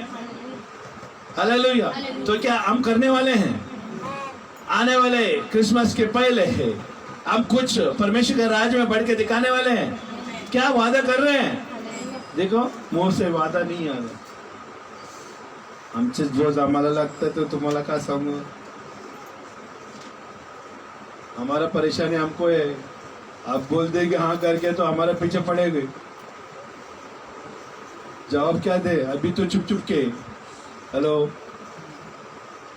हालेलुया। तो क्या हम करने वाले हैं? आने वाले क्रिसमस के पहले है हम कुछ परमेश्वर के राज में बढ़ के दिखाने वाले हैं। क्या वादा कर रहे हैं? देखो, मुंह से वादा नहीं आ रहा, आमचे रोज आम्हाला लगता है, तो तुम्हाला काय सांगू, हमारा परेशानी हमको है। आप बोल देंगे हाँ करके तो हमारे पीछे पड़ेंगे। जवाब क्या दे? अभी तो चुप चुप के, हेलो,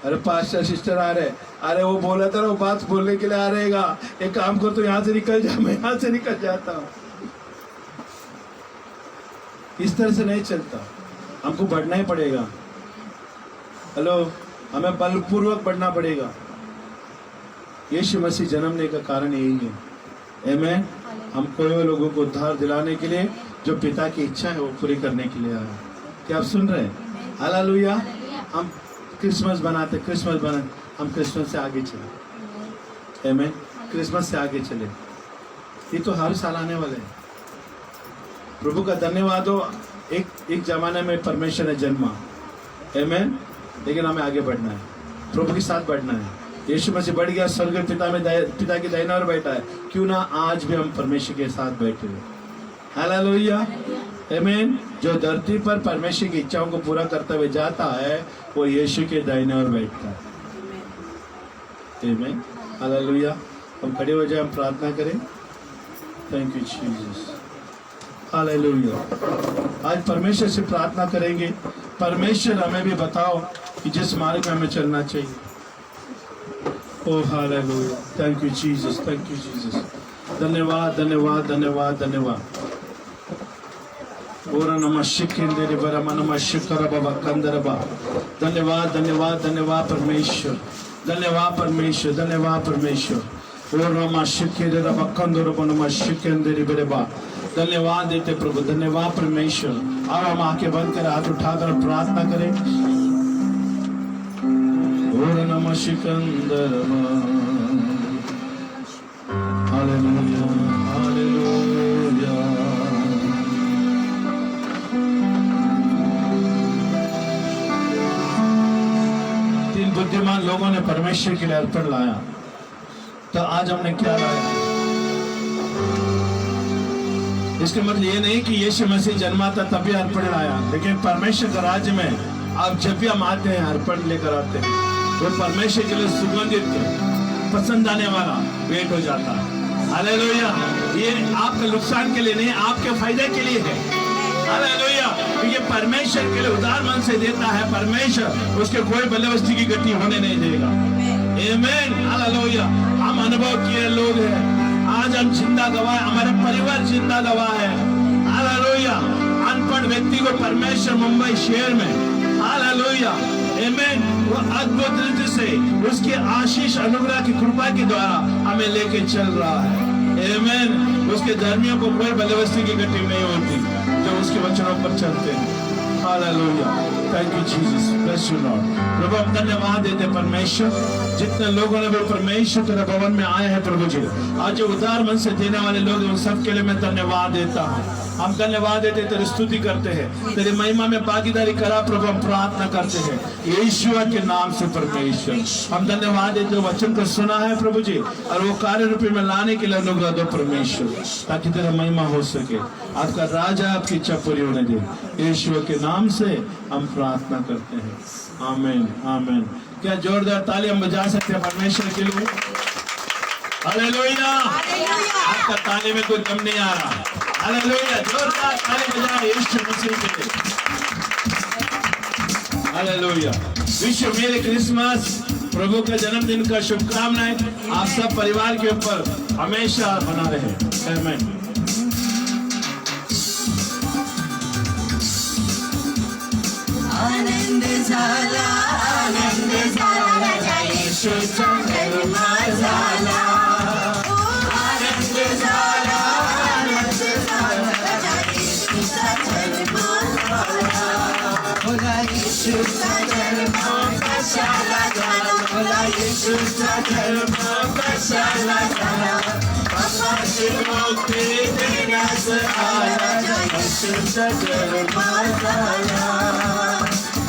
अरे पास्टर सिस्टर आ रहे, अरे वो बोला था ना, वो बात बोलने के लिए आ रहेगा, एक काम कर, तो यहाँ से निकल जा, मैं यहाँ से निकल जाता हूँ। इस तरह से नहीं चलता, हमको बढ़ना ही पड़ेगा। हेलो, हमें बलपूर्वक बढ़ना पड़ेगा। यीशु मसीह जन्मने का कारण यही है। आमीन। हमको लोगों को उद्धार दिलाने के लिए, जो पिता की इच्छा है वो पूरी करने के लिए आया। क्या आप सुन रहे हैं? हालेलुया। हम क्रिसमस बनाते, हम क्रिसमस से आगे चले। आमीन। क्रिसमस से आगे चले। ये तो हर साल आने वाले हैं। प्रभु का धन्यवाद हो। एक जमाने में परमेश्वर ने जन्मा, आमेन, लेकिन हमें आगे बढ़ना है, प्रभु के साथ बढ़ना है। यीशु मसीह बढ़ गया, स्वर्ग पिता की दाहिने ओर बैठा है। क्यों ना आज भी हम परमेश्वर के साथ बैठे हैं। हालेलुया, आमीन। जो धरती पर परमेश्वर की इच्छाओं को पूरा करते हुए जाता है, वो यीशु के दाहिने ओर बैठता है। आमीन, हालेलुया। हम खड़े हो जाए, हम प्रार्थना करें। Thank you Jesus, hallelujah. आज परमेश्वर से प्रार्थना करेंगे, परमेश्वर हमें भी बताओ कि जिस मार्ग में हमें चलना चाहिए। Oh hallelujah, thank you Jesus, thank you Jesus. धन्यवाद, धन्यवाद, धन्यवाद, धन्यवाद। ओरा नमः शिखेंद्र बरमा नमः शिखर बाबा कंदरबा। धन्यवाद, धन्यवाद, धन्यवाद परमेश्वर, धन्यवाद परमेश्वर, धन्यवाद परमेश्वर। ओरा नमः शिखेंद्र बाबा कंदरबा नमः शिखेंद्र बरेबा। धन्यवाद देते प्रभु, धन्यवाद परमेश्वर। अब हम आंखें बंद कर हाथ उठाकर प्रार्थना करें। ओरा नमः शिखेंद्र हालेलुया, हालेलुया। तीन बुद्धिमान लोगों ने परमेश्वर के लिए अर्पण लाया, तो आज हमने क्या लाया? इसका मतलब ये नहीं कि यीशु मसीह जन्मा था तभी अर्पण लाया, लेकिन परमेश्वर के राज्य में आप जब भी हम आते हैं अर्पण लेकर आते हैं, वो परमेश्वर के लिए सुगंधित पसंद आने वाला भेंट हो जाता है। हालेलुया। ये आपके नुकसान के लिए नहीं, आपके फायदे के लिए है। हालेलुया। ये परमेश्वर के लिए उदार मन से देता है परमेश्वर, उसके कोई बलवस्ती की गति होने नहीं देगा। आमीन, हालेलुया। हम अनुभव किए लोग हैं, आज हम जिंदा गवाह, हमारा परिवार जिंदा गवाह है। हालेलुया। अनपढ़ व्यक्ति को परमेश्वर मुंबई शहर में, हालेलुया, आमीन, वो अद्भुत रीति से उसकी आशीष अनुग्रह की कृपा के द्वारा हमें लेके चल रहा है। आमीन। उसके धर्मियों को कोई बलवस्ती की गति नहीं होती जो उसके वचनों पर चलते हैं। Hallelujah, thank you Jesus, bless you Lord. प्रभु हम धन्यवाद देते परमेश्वर, जितने लोगों ने भी परमेश्वर तेरे भवन में आए हैं प्रभु जी, आज जो उदार मन से देने वाले लोग उन सब के लिए मैं धन्यवाद देता हूँ। हम धन्यवाद देते, तेरी स्तुति करते हैं, तेरी महिमा में भागीदारी करा प्रभु, हम प्रार्थना करते हैं यीशु के नाम से परमेश्वर। हम धन्यवाद देते, वचन को सुना है प्रभु जी, और वो कार्य रूपी में लाने के लिए अनुग्रह दो परमेश्वर, ताकि तेरा महिमा हो सके। आपका राजा आपकी इच्छा पूरी होने दे, यीशु के नाम से हम प्रार्थना करते हैं। आमीन, आमीन। क्या जोरदार ताली हम बजा सकते हैं परमेश्वर के लिए? हालेलुया। आपका ताली में कोई कम नहीं आ रहा। हालेलुया, जोरदार ताली बजाएं यीशु मसीह के लिए। हालेलुया। विश्व मेरे क्रिसमस, प्रभु के जन्मदिन का शुभकामनाएं आप सब परिवार के ऊपर हमेशा बना रहे। आमीन। आनंद झाला राजा येशूचा जन्म झाला। आनंद झाला राजा येशूचा जन्म झाला। बोला येशूचा जन्म कशाला झाला, बोला येशूचा जन्म कशाला झाला। पापाची मुक्ती देण्यास आला राजा येशूचा जन्म झाला।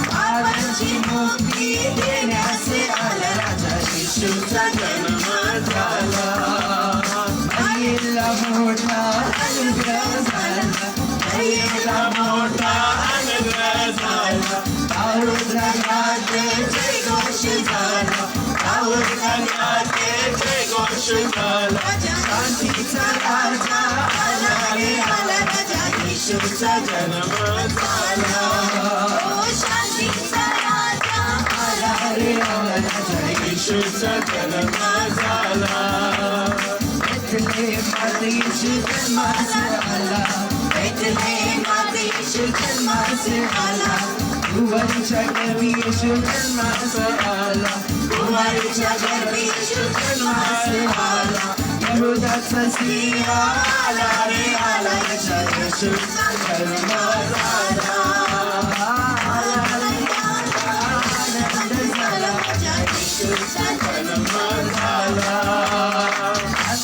पापाची मुक्ती देण्यास आला राजा येशूचा जन्म झाला। आईला मोठा अनुग्रह झाला, आईला मोठा अनुग्रह झाला। दाऊद राजाचे जय घोष झाला, दाऊद राजाचे जय घोष झाला। शांतीचा राजा आला रे आला राजा येशूचा जन्म झाला। शांतीचा राजा आला रे आला राजा येशूचा जन्म झाला। बेथलेहेमात येशू जन्मास आला, बेथलेहेमात येशू जन्मास आला। कुंवारीच्या गर्भी येशू जन्मास आला, कुंवारीच्या गर्भी येशू जन्मास आला। यहूदाचा सिंह आला रे आला राजा येशूचा जन्म झाला। आनंद झाला राजा येशूचा जन्म झाला।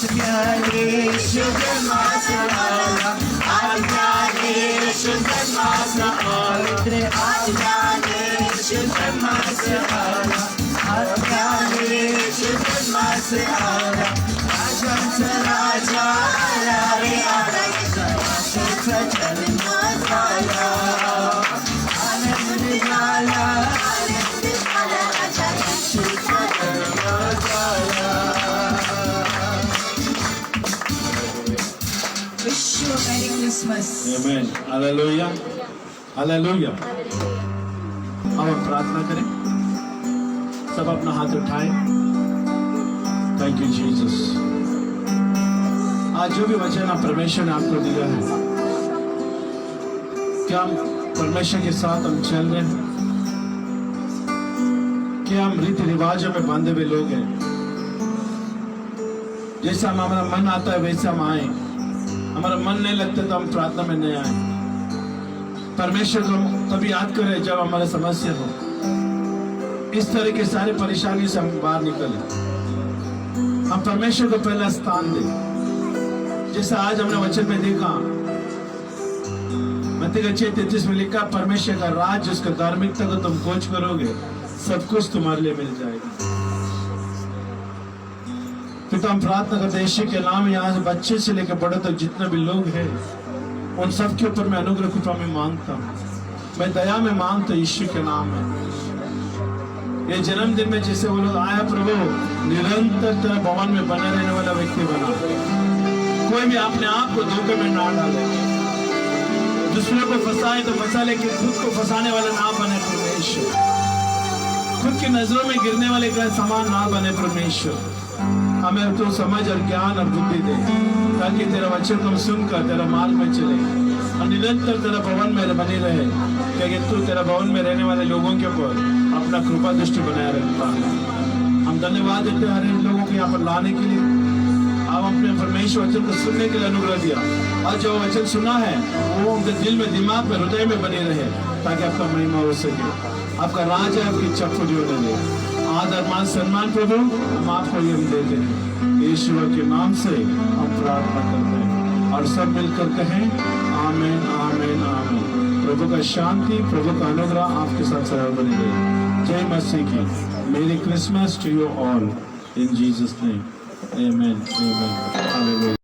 प्यारे यीशु जन्माचा आला आज प्यारे यीशु जन्माचा आला आज प्यारे यीशु जन्माचा आला आज प्यारे यीशु जन्माचा आला राजांचा राजा आला रे आला येशूचा जन्म झाला आनंद झाला राजा येशूचा जन्म झाला Wish you a Merry Christmas. Amen. Hallelujah. Hallelujah. अब हम प्रार्थना करें, सब अपना हाथ उठाएं। Thank you Jesus. आज जो भी वचन आप परमेश्वर ने आपको दिया है, क्या हम परमेश्वर के साथ हम चल रहे हैं? क्या हम रीति रिवाजों में बंधे हुए लोग हैं? जैसा हमारा मन आता है वैसे हम आए, हमारा मन नहीं लगता तो हम प्रार्थना में नहीं आए। परमेश्वर को तभी याद करें जब हमारा समस्या हो। इस तरह के सारे परेशानी से हम बाहर निकले, हम परमेश्वर को पहला स्थान दें। जैसा आज हमने वचन में देखा, मत्ती 6:33 में लिखा, परमेश्वर का राज उसका धार्मिकता को तुम खोज करोगे, सब कुछ तुम्हारे लिए मिल जाएगा। तो हम प्रार्थना करते हैं यीशु के नाम, यहाँ से बच्चे से लेकर बड़े तक जितने भी लोग हैं उन सब के ऊपर मैं अनुग्रह कृपा में मांगता हूँ, मैं दया में मांगता हूँ यीशु के नाम में। ये जन्मदिन में जैसे वो लोग आया प्रभु, निरंतर तेरा भवन में बने रहने वाला व्यक्ति बना। कोई भी अपने आप को धोखे में ना डाले, दूसरों को फंसाए तो फंसा, लेकिन खुद को फंसाने वाला ना बने परमेश्वर। खुद की नजरों में गिरने वाले का समान ना बने परमेश्वर। हमें तो समझ और ज्ञान और बुद्धि दे, ताकि तेरा वचन को सुनकर तेरा मार्ग में चले और निरंतर तेरा भवन में बने रहे, क्योंकि तू तेरा भवन में रहने वाले लोगों के ऊपर अपना कृपा दृष्टि बनाए रखता है। हम धन्यवाद देते हैं हर इन लोगों को यहाँ पर लाने के लिए। आप अपने परमेश्वर वचन को सुनने के लिए अनुग्रह दिया, और जो वचन सुना है वो उनके दिल में, दिमाग में, हृदय में बने रहे, ताकि आपका महिमा हो सके। आपका राज है, आपकी इच्छा पूरी होने दे। आदर मान सम्मान प्रभु हम आपको ये देते हैं, यीशु के नाम से हम प्रार्थना करते हैं, और सब मिलकर कहें आमीन आमीन आमीन। प्रभु का शांति, प्रभु का अनुग्रह आपके साथ सदा बने रहे। जय मसीह की। Merry Christmas to you all in Jesus name. Amen amen. Hallelujah.